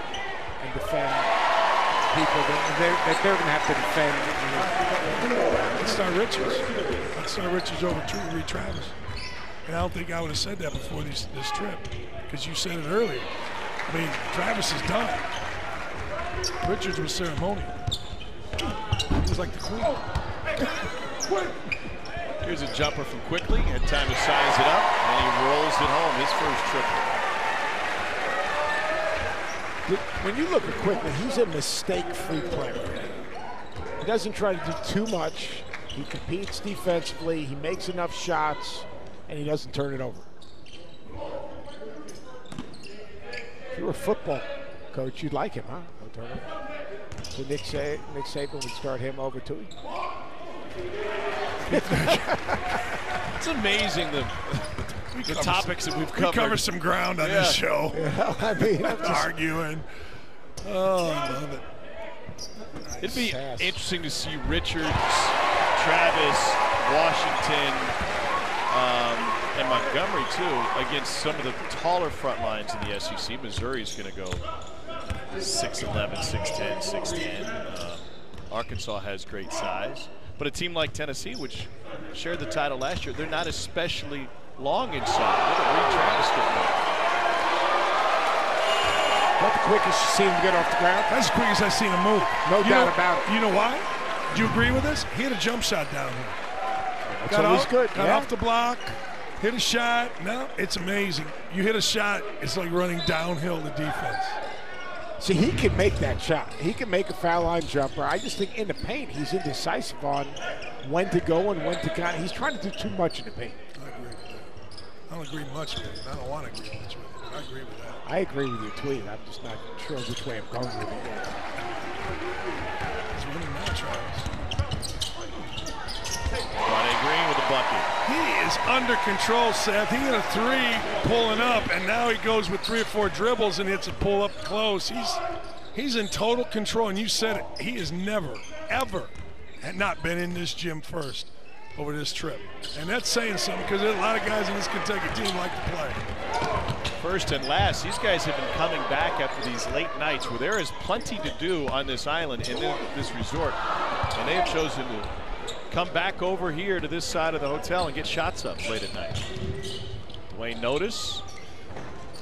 and defend people that they're going to have to defend. Let's start Richards. Let's start Richards over Reed Travis. And I don't think I would have said that before this trip, because you said it earlier. I mean, Travis is done. Richards was ceremonial. He was like the queen. Here's a jumper from Quickly. Had time to size it up, and he rolls it home. His first triple. When you look at Quickly, he's a mistake-free player. He doesn't try to do too much. He competes defensively. He makes enough shots, and he doesn't turn it over. If you were a football coach, you'd like him, huh? No turnover. So Nick Saban would start him over too. It's amazing the topics that we've covered. We covered some ground on this show. Yeah, I mean, arguing. Oh, I love it. It'd be interesting to see Richards, Travis, Washington, and Montgomery too against some of the taller front lines in the SEC. Missouri's going to go 6'11", 6'10", 6'10". Arkansas has great size. But a team like Tennessee, which shared the title last year, they're not especially long inside. Look at Reed Travis getting up. Not the quickest you've seen him get off the ground. That's as quick as I've seen him move. No doubt about it. You know why? Do you agree with this? He hit a jump shot down here. That's always good. Got off the block, hit a shot. No, it's amazing. You hit a shot, it's like running downhill the defense. See, he can make that shot. He can make a foul line jumper. I just think in the paint, he's indecisive on when to go and when to count. He's trying to do too much in the paint. I agree with that. I don't agree much with it. I don't want to agree much with it. I agree with that. I agree with your tweet. I'm just not sure which way I'm going with it yet. He's winning now, Travis. Ronnie Green with the bucket. He is under control, Seth. He hit a three pulling up, and now he goes with 3 or 4 dribbles and hits a pull up close. He's in total control, and you said it. He has never, ever had not been in this gym first over this trip. And that's saying something, because there's a lot of guys in this Kentucky team like to play. First and last, these guys have been coming back after these late nights where there is plenty to do on this island in this resort. And they have chosen to come back over here to this side of the hotel and get shots up late at night. Dwayne Notice.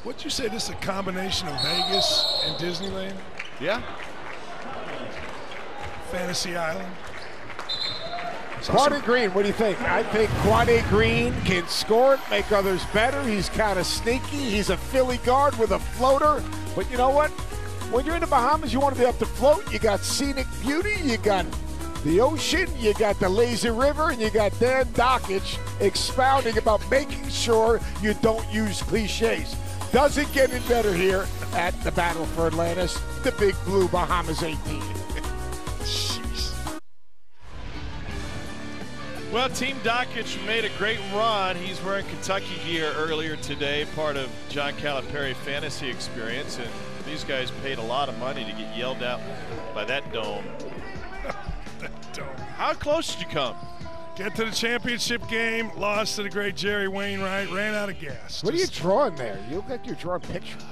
What'd you say, this is a combination of Vegas and Disneyland? Yeah. Fantasy Island. Quade Green, what do you think? I think Quade Green can score it, make others better. He's kind of sneaky. He's a Philly guard with a floater. But you know what? When you're in the Bahamas, you want to be up to float. You got scenic beauty. You got the ocean. You got the lazy river. And you got Dan Dockich expounding about making sure you don't use cliches. Doesn't get any better here at the Battle for Atlantis, the Big Blue Bahamas 18. Well, Team Dockich made a great run. He's wearing Kentucky gear earlier today, part of John Calipari Fantasy Experience, and these guys paid a lot of money to get yelled at by that dome. That dome. How close did you come? Get to the championship game, lost to the great Jerry Wainwright, ran out of gas. What are you drawing there? You look like you're drawing pictures.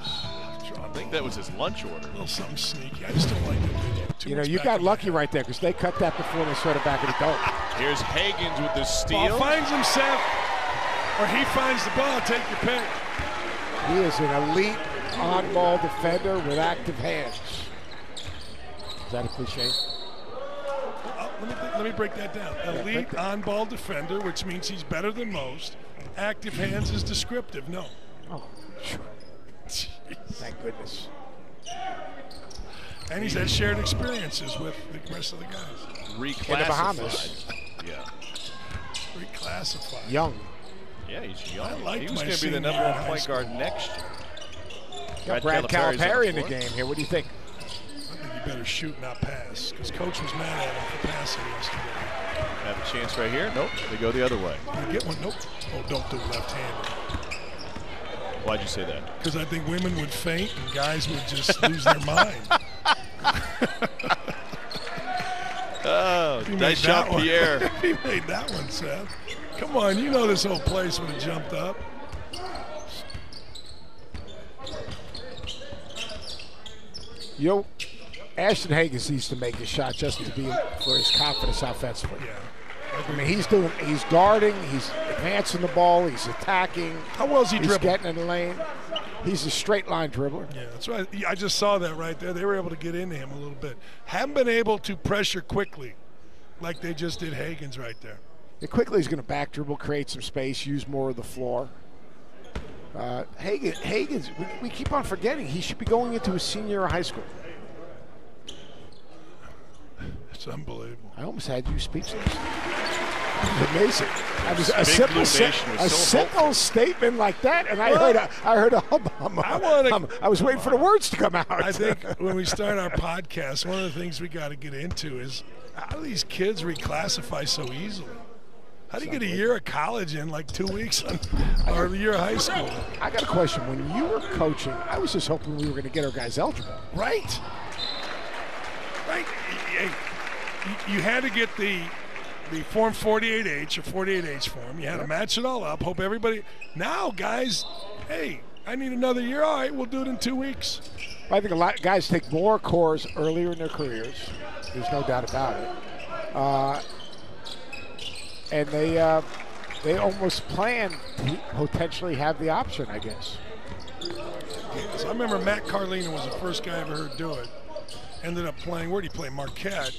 I think that was his lunch order. A little something sneaky. I just don't like the video. You know, you got lucky right there because they cut that before they started back of the dome. Here's Hagens with the steal. Ball finds him, Seth. Or he finds the ball. Take your pick. He is an elite on-ball defender with active hands. Is that a cliche? Let me break that down. Elite on-ball defender, which means he's better than most. Active hands is descriptive. No. Oh, sure. Thank goodness. And he's had shared experiences with the rest of the guys. Reclassified. In the Bahamas. Yeah. Reclassified. Young. Yeah, he's young. I like he was my going to be the senior number in one high point school. guard next year. Got Brad Calipari in the floor. game here. What do you think? I think he better shoot, not pass, because coach was mad at him for passing yesterday. Have a chance right here. Nope. They go the other way. You get one? Nope. Oh, don't do left-handed. Why'd you say that? Because I think women would faint and guys would just lose their mind. Oh, nice shot, Pierre. He made that one, Seth. Come on, you know this whole place would have jumped up. You know, Ashton Hagens needs to make a shot just to be for his confidence offensively. Yeah. I mean, he's guarding, he's advancing the ball, he's attacking. How well is he He's dribbling? getting in the lane. He's a straight line dribbler. Yeah, that's right. I just saw that right there. They were able to get into him a little bit. Haven't been able to pressure quickly like they just did Hagens right there. And quickly he's going to back dribble, create some space, use more of the floor. Hagens, we keep on forgetting he should be going into his senior year of high school. It's unbelievable. I almost had you speechless. It was amazing. I was a Big Blue simple, Nation was a so simple hopeful. statement like that, and I heard a hubbub. I was waiting for the words to come out. I think when we start our podcast, one of the things we got to get into is how do these kids reclassify so easily? How do you get a year of college in like 2 weeks or a year of high school? I got a question. When you were coaching, I was just hoping we were going to get our guys eligible. Right. Right. Hey, you had to get the Form 48H or 48H form. You had to match it all up. Hope everybody. Now, guys, hey, I need another year. All right, we'll do it in 2 weeks. I think a lot of guys take more cores earlier in their careers. There's no doubt about it. And they almost plan to potentially have the option, I guess. Yes, I remember Matt Carlino was the first guy I ever heard do it. Ended up playing, where did he play? Marquette.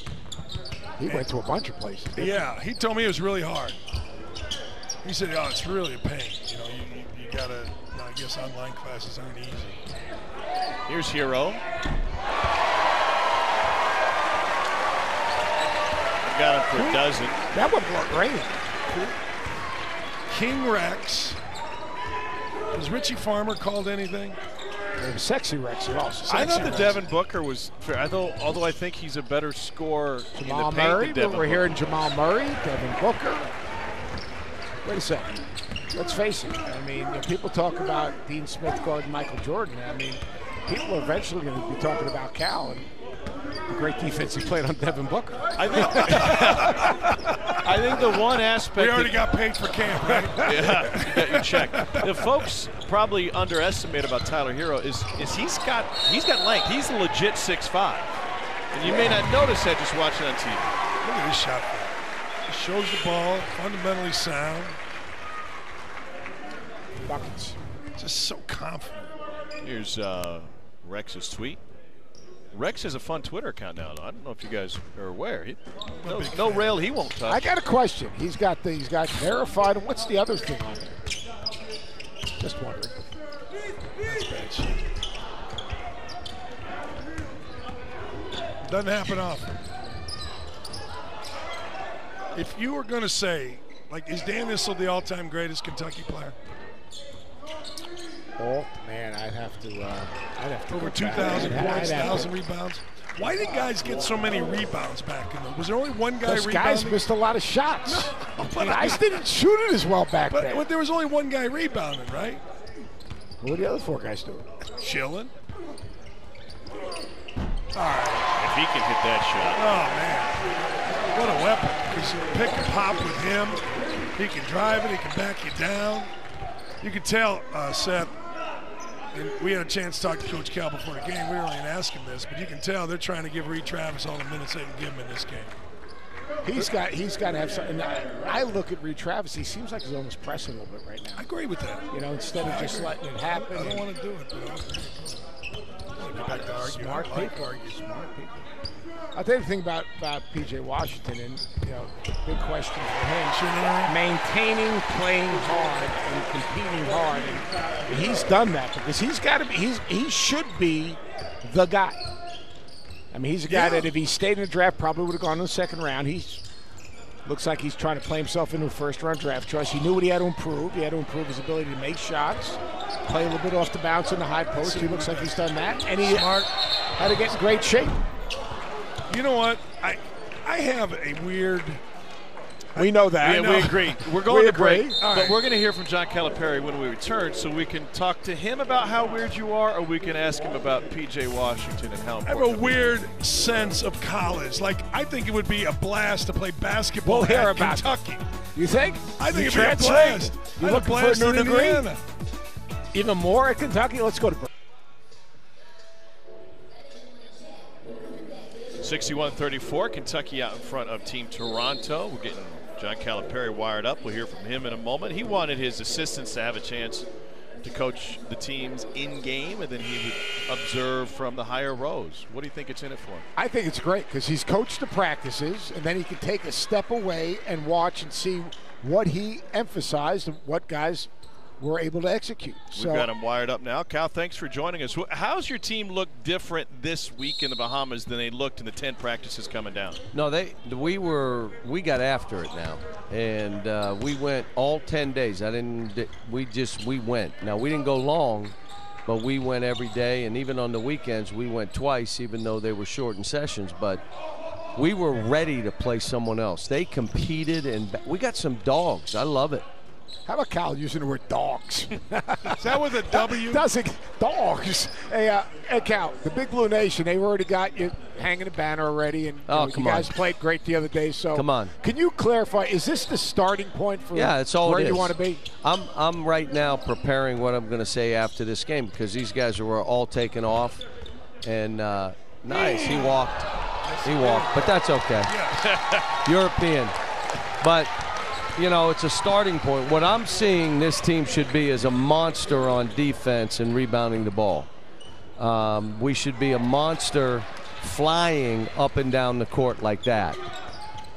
He went to a bunch of places. Yeah, he told me it was really hard. He said, oh, it's really a pain. You know, you got to, I guess online classes aren't easy. Here's Hero. I've got him for a dozen. That would look great. King Rex. Has Richie Farmer called anything? Sexy Rex also. I thought that Devin Booker was fair. Although I think he's a better scorer Jamal in the paint Murray. than Devin We're Booker. hearing Jamal Murray, Devin Booker. Wait a second. Let's face it. I mean, people talk about Dean Smith guarding Michael Jordan. I mean, people are eventually going to be talking about Cal and the great defense he played on Devin Booker. I think the one aspect We already got paid for camp, right? Yeah, you got your check. The folks probably underestimate about Tyler Hero is he's got length. He's a legit 6'5", and you may not notice that just watching on TV. Look at this shot. He shows the ball, fundamentally sound. Buckets. Just so confident. Here's Rex's tweet. Rex has a fun Twitter account now. I don't know if you guys are aware. No rail he won't touch. I got a question. He's got verified. And what's the other thing on there? Just wondering. That's bad shit. Doesn't happen often. If you were going to say, like, is Dan Issel the all-time greatest Kentucky player? Oh man, I'd have to. Over go 2,000 back. points, I'd have 1,000 rebounds. Why did guys get so many rebounds back in those? Was there only one guy Those rebounding? guys missed a lot of shots. but guys didn't shoot it as well back then. But there was only one guy rebounding, right? What are the other four guys doing? Chilling. All right. If he can hit that Oh, man. What a weapon. Because you pick and pop with him. He can drive it. He can back you down. You can tell, Seth, and we had a chance to talk to Coach Cal before the game. We were only asking this, but you can tell they're trying to give Reed Travis all the minutes they can give him in this game. He's got to have something. I look at Reed Travis. He seems like he's almost pressing a little bit right now. I agree with that. You know, instead of just letting it happen. I don't want to do it, but go back to argue. Smart people. Smart people. I'll tell you the thing about P.J. Washington, and big question for him: maintaining, playing hard, and competing hard. And he's done that because he's got to be. He should be the guy. I mean, he's a guy that if he stayed in the draft, probably would have gone in the second round. Looks like he's trying to play himself into a first-round draft choice. He knew what he had to improve. He had to improve his ability to make shots, play a little bit off the bounce in the high post. He looks like he's done that, and he had to get in great shape. You know what? I have a weird. We know that. Yeah, we agree. We're going to break, but right. we're going to hear from John Calipari when we return, so we can talk to him about how weird you are, or we can ask him about P.J. Washington and how I have important. a weird sense of college. Like, I think it would be a blast to play basketball We'll hear at about Kentucky. You think? I think You it'd be a blast. You I'd looking for a blast new in degree? Indiana. Even more at Kentucky? Let's go to break. 61-34, Kentucky out in front of Team Toronto. We're getting John Calipari wired up. We'll hear from him in a moment. He wanted his assistants to have a chance to coach the teams in game, and then he would observe from the higher rows. What do you think it's in it for him? I think it's great because he's coached the practices, and then he can take a step away and watch and see what he emphasized and what guys were able to execute. We've got him wired up now. Cal, thanks for joining us. How's your team look different this week in the Bahamas than they looked in the 10 practices coming down? No, we got after it now, and we went all 10 days. We went. Now we didn't go long, but we went every day, and even on the weekends we went twice, even though they were shortened sessions. But we were ready to play someone else. They competed, and we got some dogs. I love it. How about Cal using the word dogs? Is that with a W? Doesn't dogs? Hey, Cal, the Big Blue Nation, they've already got you hanging a banner already, and you guys played great the other day. So come on, can you clarify? Is this the starting point for it's all where it is. You want to be? I'm right now preparing what I'm going to say after this game because these guys were all taken off, and nice. He walked, but that's okay. European, but. You know, it's a starting point. What I'm seeing this team should be is a monster on defense and rebounding the ball. We should be a monster flying up and down the court like that.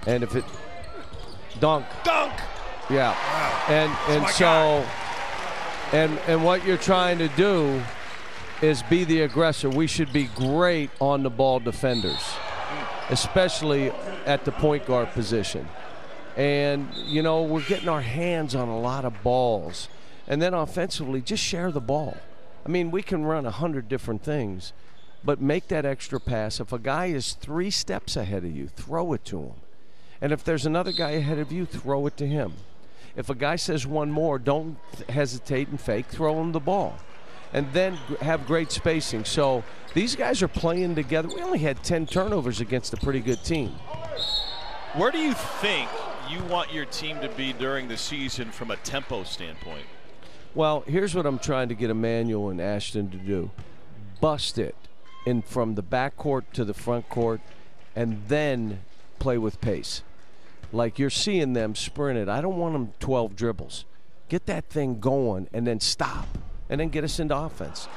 And if it dunk. Yeah. Wow. And what you're trying to do is be the aggressor. We should be great on the ball defenders, especially at the point guard position. And, you know, we're getting our hands on a lot of balls. And then offensively, just share the ball. I mean, we can run 100 different things, but make that extra pass. If a guy is 3 steps ahead of you, throw it to him. And if there's another guy ahead of you, throw it to him. If a guy says one more, don't hesitate and fake, throw him the ball. And then have great spacing. So these guys are playing together. We only had 10 turnovers against a pretty good team. Where do you think you want your team to be during the season from a tempo standpoint? Well, here's what I'm trying to get Emmanuel and Ashton to do. Bust it in from the back court to the front court and then play with pace. Like you're seeing them sprint it. I don't want them 12 dribbles. Get that thing going and then stop and then get us into offense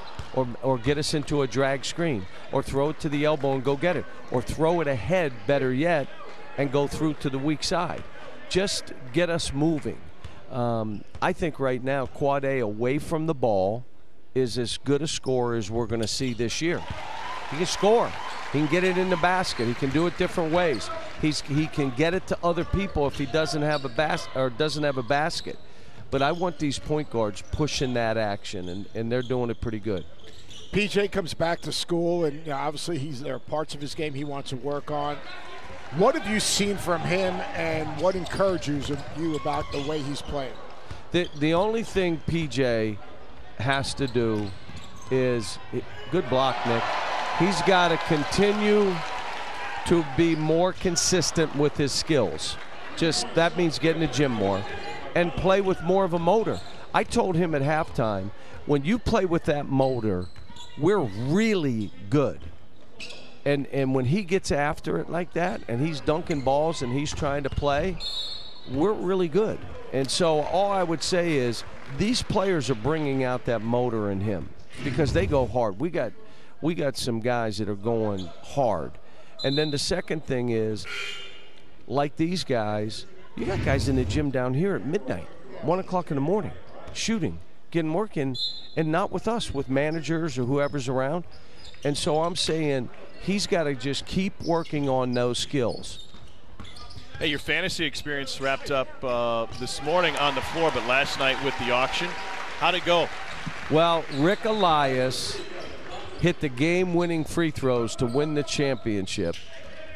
or get us into a drag screen or throw it to the elbow and go get it or throw it ahead, better yet, and go through to the weak side. Just get us moving. I think right now Quad A away from the ball is as good a scorer as we're going to see this year. He can score. He can get it in the basket. He can do it different ways. He can get it to other people if he doesn't have a basket. But I want these point guards pushing that action, and they're doing it pretty good. PJ comes back to school, and obviously there are parts of his game he wants to work on. What have you seen from him, and what encourages you about the way he's playing? The only thing PJ has to do is, good block, Nick. He's got to continue to be more consistent with his skills. Just that means getting to the gym more and play with more of a motor. I told him at halftime, when you play with that motor, we're really good. And when he gets after it like that, and he's dunking balls and he's trying to play, we're really good. And so all I would say is these players are bringing out that motor in him because they go hard. We got some guys that are going hard. And then the second thing is, like these guys, you got guys in the gym down here at midnight, 1 o'clock in the morning, shooting, getting working, and not with us, with managers or whoever's around. And so I'm saying he's got to just keep working on those skills. Hey, your fantasy experience wrapped up this morning on the floor, but last night with the auction. How'd it go? Well, Rick Elias hit the game-winning free throws to win the championship,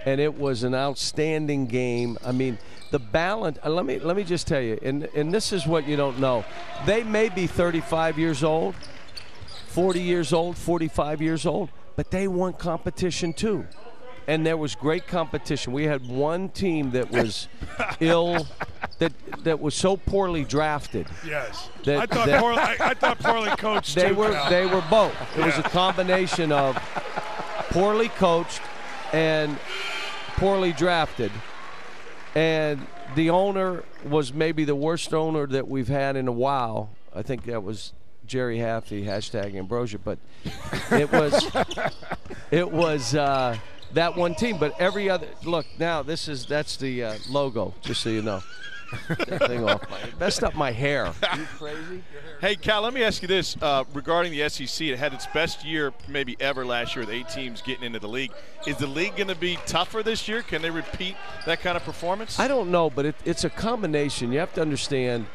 and it was an outstanding game. I mean, the balance. Let me just tell you, and this is what you don't know. They may be 35 years old, 40 years old, 45 years old, but they want competition too. And there was great competition. We had one team that was ill, that was so poorly drafted. Yes. I thought poorly coached. They were both. It was a combination of poorly coached and poorly drafted. And the owner was maybe the worst owner that we've had in a while. I think that was Jerry Haffey, #Ambrosia. But it was that one team. But every other look now, that's the logo. Just so you know. That thing off. Messed up my hair. You crazy? Hey, Cal, let me ask you this. Regarding the SEC, it had its best year maybe ever last year with 8 teams getting into the league. Is the league going to be tougher this year? Can they repeat that kind of performance? I don't know, but it's a combination. You have to understand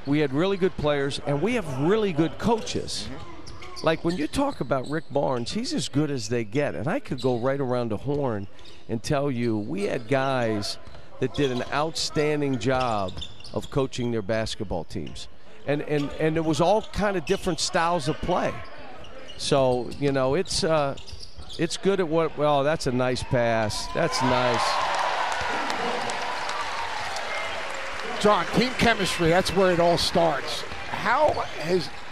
we had really good players, and we have really good coaches. Mm-hmm. Like when you talk about Rick Barnes, he's as good as they get. And I could go right around the horn and tell you we had guys that did an outstanding job of coaching their basketball teams. And it was all kind of different styles of play. So, you know, it's good at what, well, that's a nice pass. That's nice. John, team chemistry, that's where it all starts.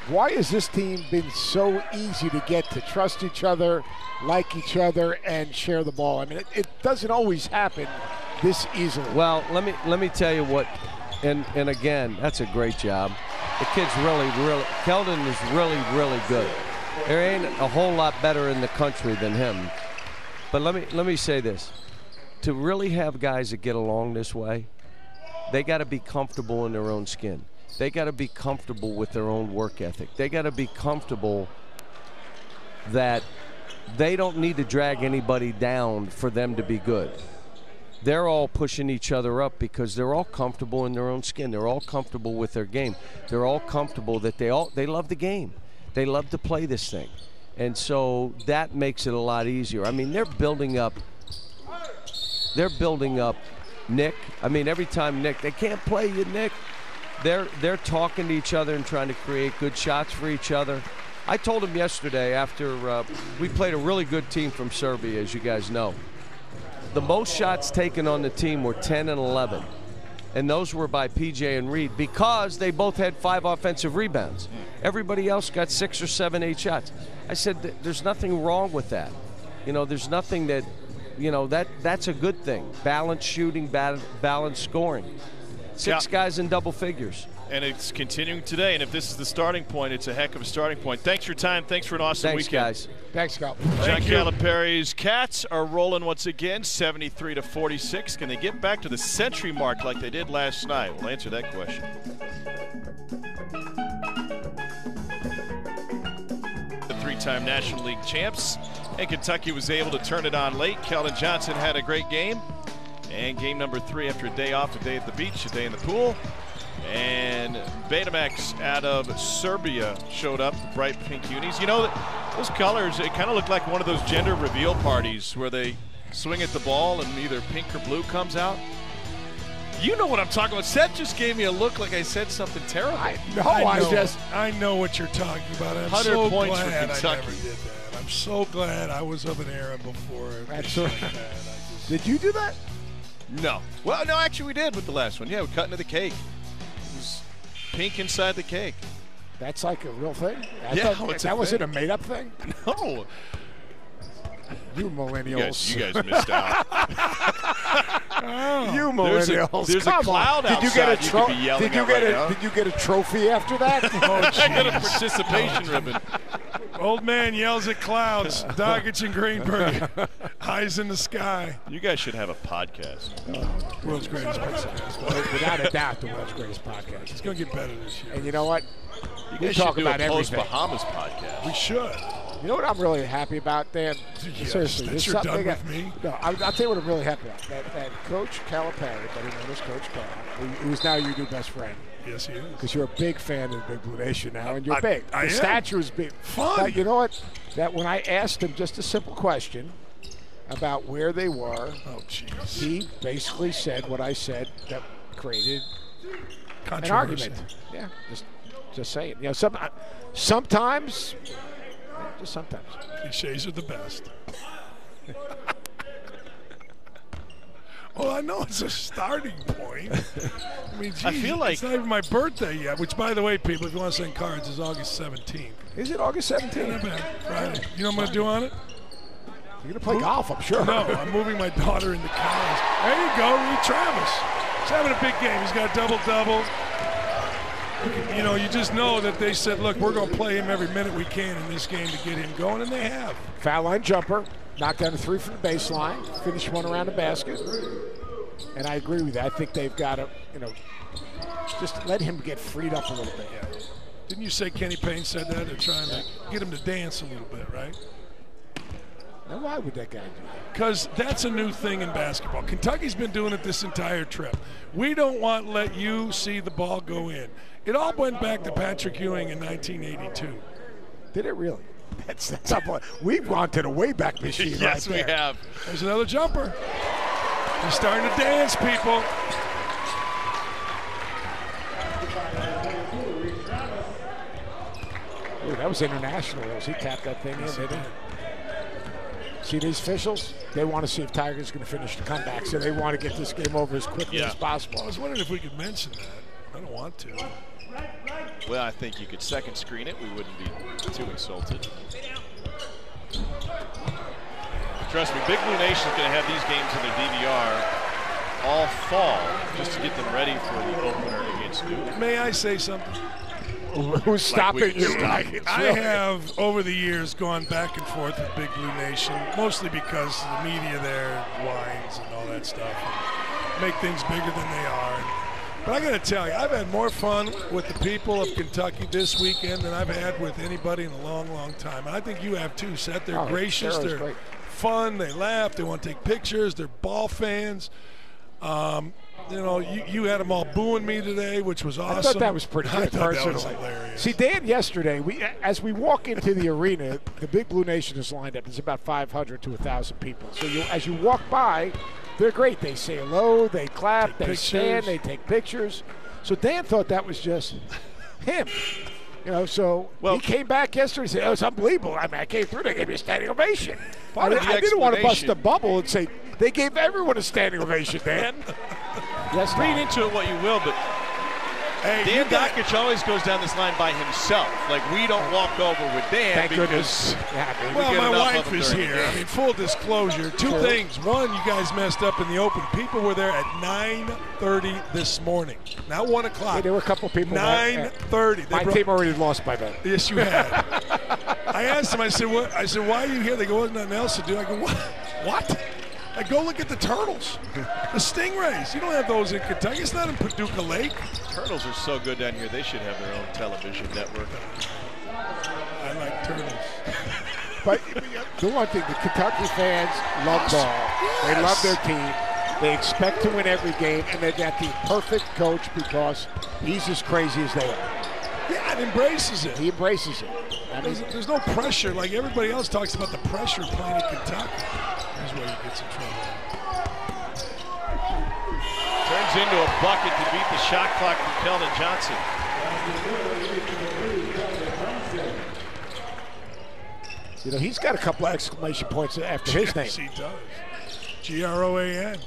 Why has this team been so easy to get to trust each other, like each other, and share the ball? I mean, it doesn't always happen this easily. Well, let me tell you what, and again, that's a great job. The kid's really, Keldon is really, really good. There ain't a whole lot better in the country than him. But let me say this. To really have guys that get along this way, they got to be comfortable in their own skin. They got to be comfortable with their own work ethic. They got to be comfortable that they don't need to drag anybody down for them to be good. They're all pushing each other up because they're all comfortable in their own skin. They're all comfortable with their game. They're all comfortable that they love the game. They love to play this thing. And so that makes it a lot easier. I mean, they're building up Nick. I mean, every time Nick, they can't play you, Nick. They're talking to each other and trying to create good shots for each other. I told him yesterday after we played a really good team from Serbia, as you guys know. The most shots taken on the team were 10 and 11. And those were by PJ and Reed because they both had 5 offensive rebounds. Everybody else got 6 or 7, 8 shots. I said, there's nothing wrong with that. You know, there's nothing that, you know, that's a good thing. Balanced shooting, balanced scoring. 6 guys in double figures. And it's continuing today, and if this is the starting point, it's a heck of a starting point. Thanks for your time. Thanks for an awesome weekend. Thanks, guys. Thanks, Scott. John Calipari's Cats are rolling once again, 73-46. Can they get back to the century mark like they did last night? We'll answer that question. The 3-time National League champs, and Kentucky was able to turn it on late. Keldon Johnson had a great game. And game number 3 after a day off, a day at the beach, a day in the pool. And Betamax out of Serbia showed up, the bright pink unis. You know, those colors, it kind of looked like one of those gender reveal parties where they swing at the ball and either pink or blue comes out. You know what I'm talking about. Seth just gave me a look like I said something terrible. I know what you're talking about. I'm 100 so points for glad Kentucky. I never did that. I'm so glad I was of an era before. That's right. Did you do that? No. Well, no, actually we did with the last one. Yeah, we cut into the cake. It was pink inside the cake. That's like a real thing? That wasn't a made-up thing? No. You millennials. You guys missed out. You millennials. There's a cloud outside. Did you get a trophy after that? I got a participation ribbon. Old man yells at clouds. Doggett and Greenberg. Eyes in the sky. You guys should have a podcast. World's greatest podcast. Without a doubt, the world's greatest podcast. It's going to get better this year. And you know what? We talk should do about a everything. post-Bahamas podcast. We should. You know what I'm really happy about, Dan? Yes, Seriously, that there's you're something done they got. with me? No, I'll tell you what I'm really happy about. That Coach Calipari, better known as Coach Cal, who's now your new best friend. Yes, he is. Because you're a big fan of the Big Blue Nation now, and you're big. I the am. statue is big. Fun. But you know what? That when I asked him just a simple question about where they were, he basically said what I said that created an argument. Yeah, just saying. You know, sometimes, just sometimes. Cliches are the best. Well, I know it's a starting point. I mean, geez, I feel like it's not even my birthday yet, which, by the way, people, if you want to send cards, is August 17th. Is it August 17th? Not bad. Friday. You know what I'm going to do on it? You're going to play golf, I'm sure. No, I'm moving my daughter into college. There you go, Reed Travis. He's having a big game. He's got a double-double. You know, you just know that they said, look, we're going to play him every minute we can in this game to get him going, and they have. Foul line jumper, knocked down a three from the baseline, finished one around the basket. And I agree with that. I think they've got to, you know, just let him get freed up a little bit. Yeah. Didn't you say Kenny Payne said that? They're trying to get him to dance a little bit, right? Now, why would that guy do that? Because that's a new thing in basketball. Kentucky's been doing it this entire trip. We don't want to let you see the ball go in. It all went back to Patrick Ewing in 1982. Did it really? That's up. We've gone to the Wayback Machine. Yes, right there. we have. There's another jumper. He's starting to dance, people. Ooh, that was international. He tapped that thing in, didn't he? See these officials? They want to see if Tiger's going to finish the comeback, so they want to get this game over as quickly as possible. I was wondering if we could mention that. I don't want to. Well, I think you could second screen it. We wouldn't be too insulted. Trust me, Big Blue Nation's going to have these games in their DVR all fall just to get them ready for the opener against Duke. May I say something? Who's stopping you? I have, over the years, gone back and forth with Big Blue Nation, mostly because the media there whines and all that stuff, and make things bigger than they are. But I got to tell you, I've had more fun with the people of Kentucky this weekend than I've had with anybody in a long, long time. And I think you have too, Seth. They're gracious, they're great. Fun, they laugh, they want to take pictures, they're ball fans. You know, you had them all booing me today, which was awesome. I thought that was pretty good, personally. That was hilarious. See, Dan, yesterday, as we walk into the arena, the Big Blue Nation is lined up. There's about 500 to 1,000 people. So as you walk by, they're great. They say hello, they clap, they stand, they take pictures. So Dan thought that was just him. You know, so he came back yesterday and said, oh, it's unbelievable. I mean, I came through, they gave me a standing ovation. I didn't want to bust the bubble and say, they gave everyone a standing ovation, Dan. Yes, read into it what you will, but Dan Dockich always goes down this line by himself. Like, we don't walk over with Dan. Thank because goodness. Well, my wife is here. I mean, full disclosure. Two things. One, you guys messed up in the open. People were there at 9:30 this morning, not 1 o'clock. Yeah, there were a couple people. 9:30. My team already lost by then. Yes, you had. I asked them. I said, "What?" I said, "Why are you here?" They go, "There's nothing else to do." I go, "What? What?" I go look at the turtles, the stingrays. You don't have ththose in Kentucky. It's not in Paducah Lake. Turtles are so good down here. They should have their own television network. I like turtles. But the one thing, the Kentucky fans love ball. Yes. They love their team. They expect to win every game, and they got the perfect coach because he's as crazy as they are. Yeah, and embraces it. He embraces it. I mean, there's no pressure. Like everybody else talks about the pressure of playing in Kentucky. That's where he gets in trouble. Turns into a bucket to beat the shot clock from Keldon Johnson. You know, he's got a couple of exclamation points after his name. Yes, he does. G-R-O-A-N.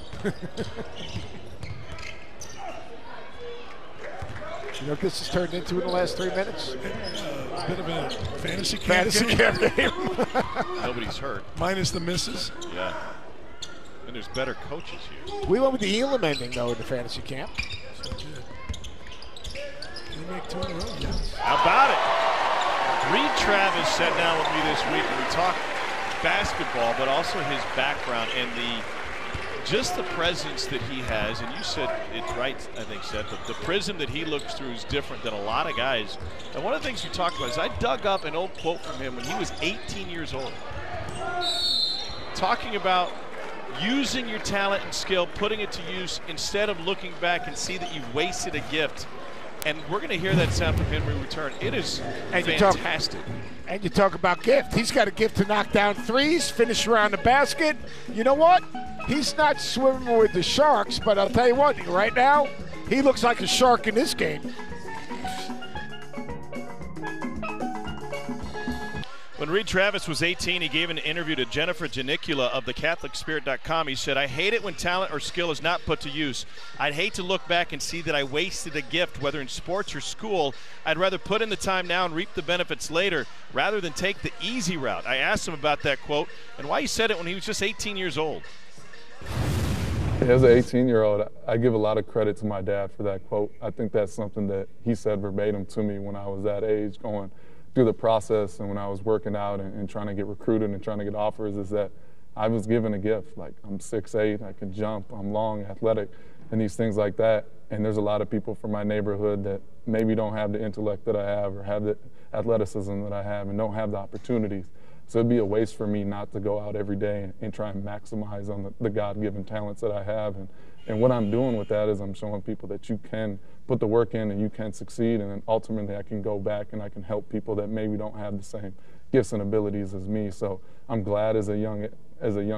You know what this has turned into in the last 3 minutes? A bit of a fantasy camp game. Nobody's hurt. Minus the misses. Yeah. And there's better coaches here. We went with the Elam ending, though, in the fantasy camp. So good. Can you make 2 in a row? Yes. How about it? Reed Travis sat down with me this week and we talked basketball, but also his background and just the presence that he has. And you said it right, I think, Seth, but the prism that he looks through is different than a lot of guys. And one of the things we talked about is I dug up an old quote from him when he was 18 years old, talking about using your talent and skill, putting it to use instead of looking back and see that you've wasted a gift. And we're going to hear that sound from him when we return. It is fantastic. And you talk about gift. He's got a gift to knock down threes, finish around the basket. You know what? He's not swimming with the sharks, but I'll tell you what, right now, he looks like a shark in this game. When Reed Travis was 18, he gave an interview to Jennifer Janicula of thecatholicspirit.com. He said, "I hate it when talent or skill is not put to use. I'd hate to look back and see that I wasted a gift, whether in sports or school. I'd rather put in the time now and reap the benefits later rather than take the easy route." I asked him about that quote and why he said it when he was just 18 years old. As an 18-year-old, I give a lot of credit to my dad for that quote. I think that's something that he said verbatim to me when I was that age, going through the process and when I was working out and trying to get recruited and trying to get offers, is that I was given a gift. Like, I'm 6'8", I can jump, I'm long, athletic, and these things like that. And there's a lot of people from my neighborhood that maybe don't have the intellect that I have or have the athleticism that I have and don't have the opportunities. So it'd be a waste for me not to go out every day and try and maximize on the God-given talents that I have. And what I'm doing with that is I'm showing people that you can put the work in and you can succeed, and then ultimately I can go back and I can help people that maybe don't have the same gifts and abilities as me. So I'm glad as a young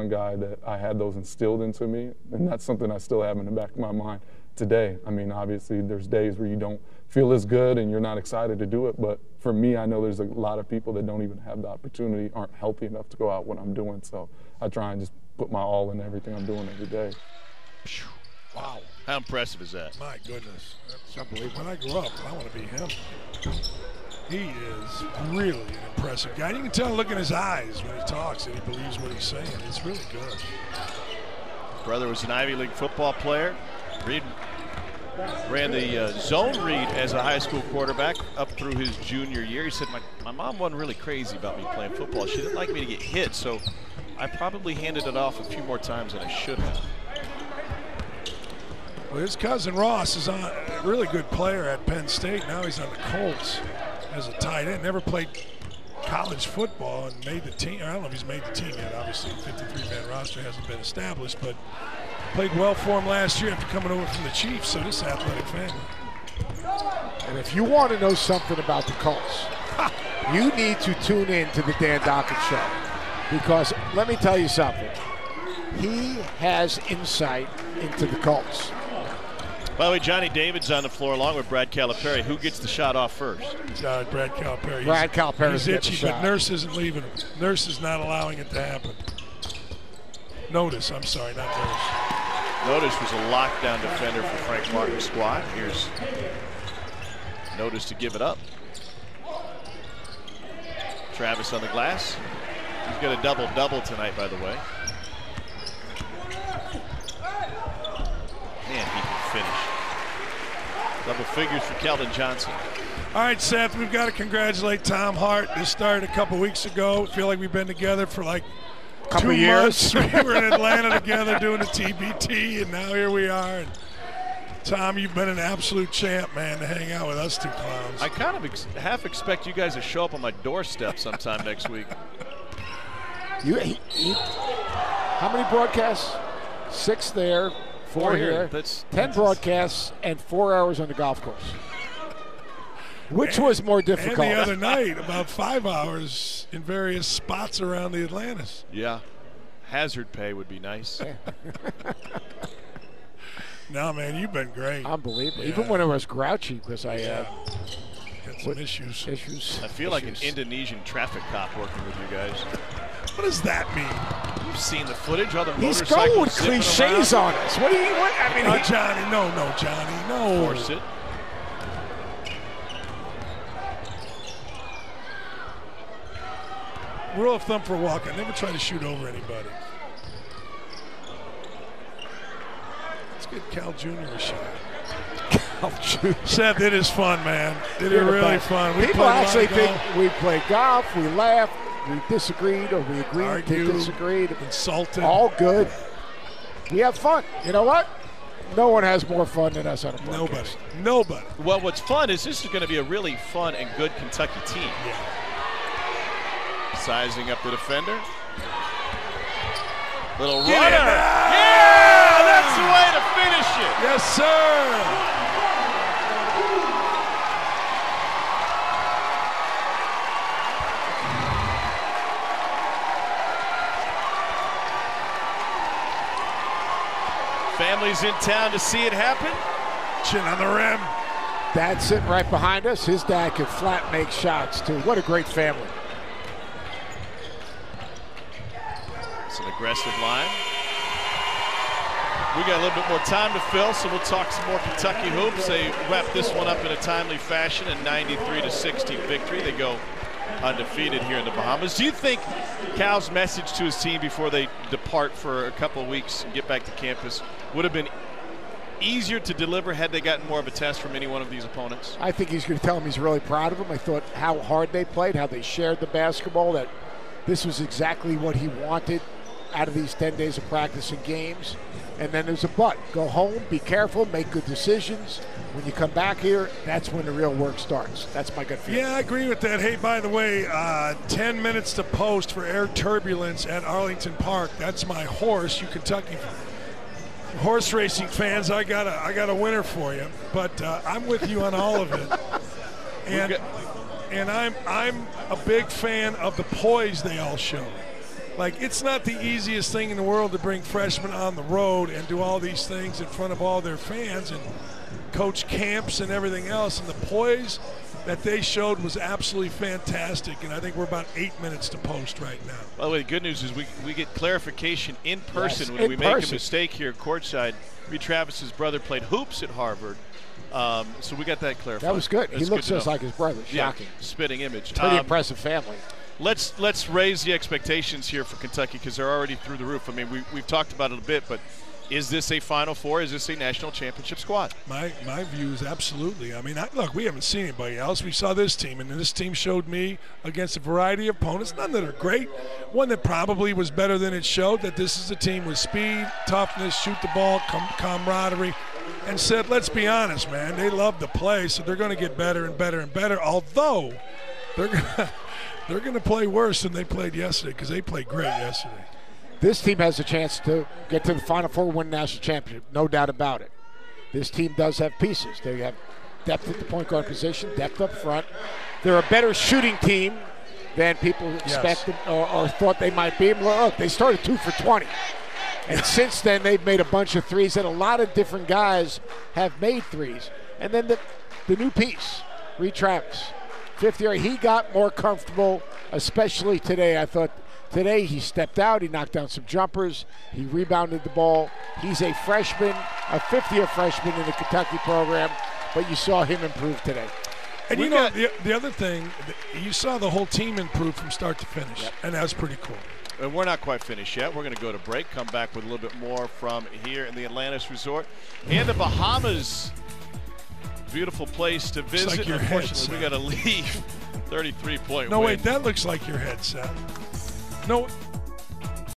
guy that I had those instilled into me, and that's something I still have in the back of my mind today. I mean, obviously there's days where you don't feel as good and you're not excited to do it, but for me, I know there's a lot of people that don't even have the opportunity, aren't healthy enough to go out what I'm doing. So I try and just put my all in everything I'm doing every day. Wow. How impressive is that? My goodness. That's unbelievable. When I grow up, I want to be him. He is really an impressive guy. You can tell, look in his eyes when he talks, that he believes what he's saying. It's really good. Brother was an Ivy League football player. Reed ran the zone read as a high school quarterback up through his junior year. He said, my mom wasn't really crazy about me playing football. She didn't like me to get hit, so I probably handed it off a few more times than I should have. Well, his cousin Ross is a really good player at Penn State. Now he's on the Colts as a tight end. Never played college football and made the team. I don't know if he's made the team yet. Obviously, 53-man roster hasn't been established, but played well for him last year after coming over from the Chiefs, so this athletic family. And if you want to know something about the Colts, you need to tune in to the Dan Dockett Show. Because let me tell you something. He has insight into the Colts. By the way, Johnny David's on the floor along with Brad Calipari. Who gets the shot off first? Brad Calipari. Brad Calipari's He's itchy, but Nurse isn't leaving him. Nurse is not allowing it to happen. Notice, I'm sorry, not Nurse. Notice was a lockdown defender for Frank Martin's squad. Here's Notice to give it up. Travis on the glass. He's got a double-double tonight, by the way. Man, he can finish. Double figures for Keldon Johnson. All right, Seth, we've got to congratulate Tom Hart. This started a couple weeks ago. I feel like we've been together for like couple years. We were in Atlanta together doing the TBT, and now here we are. And Tom, you've been an absolute champ, man, to hang out with us two clowns. I kind of half expect you guys to show up on my doorstep sometime next week. How many broadcasts? 6 there, 4 here. That's 10 broadcasts and 4 hours on the golf course. Which was more difficult? And the other night, about 5 hours in various spots around the Atlantis. Yeah. Hazard pay would be nice. No, man, you've been great. Unbelievable. Yeah. Even when I was grouchy because I had some issues. I feel like an Indonesian traffic cop working with you guys. What does that mean? You've seen the footage, all the He's motorcycles going with cliches on us. What do you want? I mean, Johnny, no, Johnny, no. Force it. rule of thumb for a walk, I never try to shoot over anybody. Let's get Cal Jr. a shot. Cal Jr. Seth, it is fun, man. It is really fun. People actually think we play golf, we laugh, we disagreed, or we agreed to disagree. Insulted. All good. We have fun. You know what? No one has more fun than us on a podcast. Nobody. Well, what's fun is this is going to be a really fun and good Kentucky team. Yeah. Sizing up the defender. Little runner. Yeah, that's the way to finish it. Yes, sir. Family's in town to see it happen. Chin on the rim. Dad's sitting right behind us. His dad can flat make shots, too. What a great family. It's an aggressive line. We got a little bit more time to fill, so we'll talk some more Kentucky hoops. They wrap this one up in a timely fashion, a 93-60 victory. They go undefeated here in the Bahamas. Do you think Cal's message to his team before they depart for a couple of weeks and get back to campus would have been easier to deliver had they gotten more of a test from any one of these opponents? I think he's going to tell them he's really proud of them. I thought how hard they played, how they shared the basketball, that this was exactly what he wanted out of these 10 days of practice and games. And then there's a but. Go home, be careful, make good decisions. When you come back here, that's when the real work starts. That's my gut feeling. Yeah, I agree with that. Hey, by the way, 10 minutes to post for Air Turbulence at Arlington Park. That's my horse, you Kentucky horse racing fans. I got a winner for you. But I'm with you on all of it. And I'm a big fan of the poise they all show. Like, it's not the easiest thing in the world to bring freshmen on the road and do all these things in front of all their fans and coach camps and everything else. And the poise that they showed was absolutely fantastic. And I think we're about 8 minutes to post right now. By the way, the good news is we get clarification in person when we make a mistake here courtside. Reed Travis's brother played hoops at Harvard. So we got that clarified. That was good. That's he looks just like his brother. Shocking. Yeah, spitting image. Pretty impressive family. Let's raise the expectations here for Kentucky because they're already through the roof. I mean, we've talked about it a bit, but is this a Final Four? Is this a national championship squad? My view is absolutely. I mean, look, we haven't seen anybody else. We saw this team, and this team showed me against a variety of opponents, none that are great, one that probably was better than it showed, that this is a team with speed, toughness, shoot the ball, camaraderie, and said, let's be honest, man, they love to play, so they're going to get better and better and better, although they're going to play worse than they played yesterday because they played great yesterday. This team has a chance to get to the Final Four, win national championship, no doubt about it. This team does have pieces. They have depth at the point guard position, depth up front. They're a better shooting team than people expected or thought they might be. Look, they started 2 for 20. And since then, they've made a bunch of threes, and a lot of different guys have made threes. And then the new piece, Reed Travis, fifth year, he got more comfortable, especially today. I thought today he stepped out, he knocked down some jumpers, he rebounded the ball. He's a freshman, a fifth-year freshman in the Kentucky program, but you saw him improve today. And you know, the other thing, you saw the whole team improve from start to finish, and that was pretty cool. And we're not quite finished yet. We're going to go to break, come back with a little bit more from here in the Atlantis Resort and the Bahamas. Beautiful place to visit. Like your Unfortunately, head, we got to leave. 33-point No, win. wait, that looks like your head, Seth. No.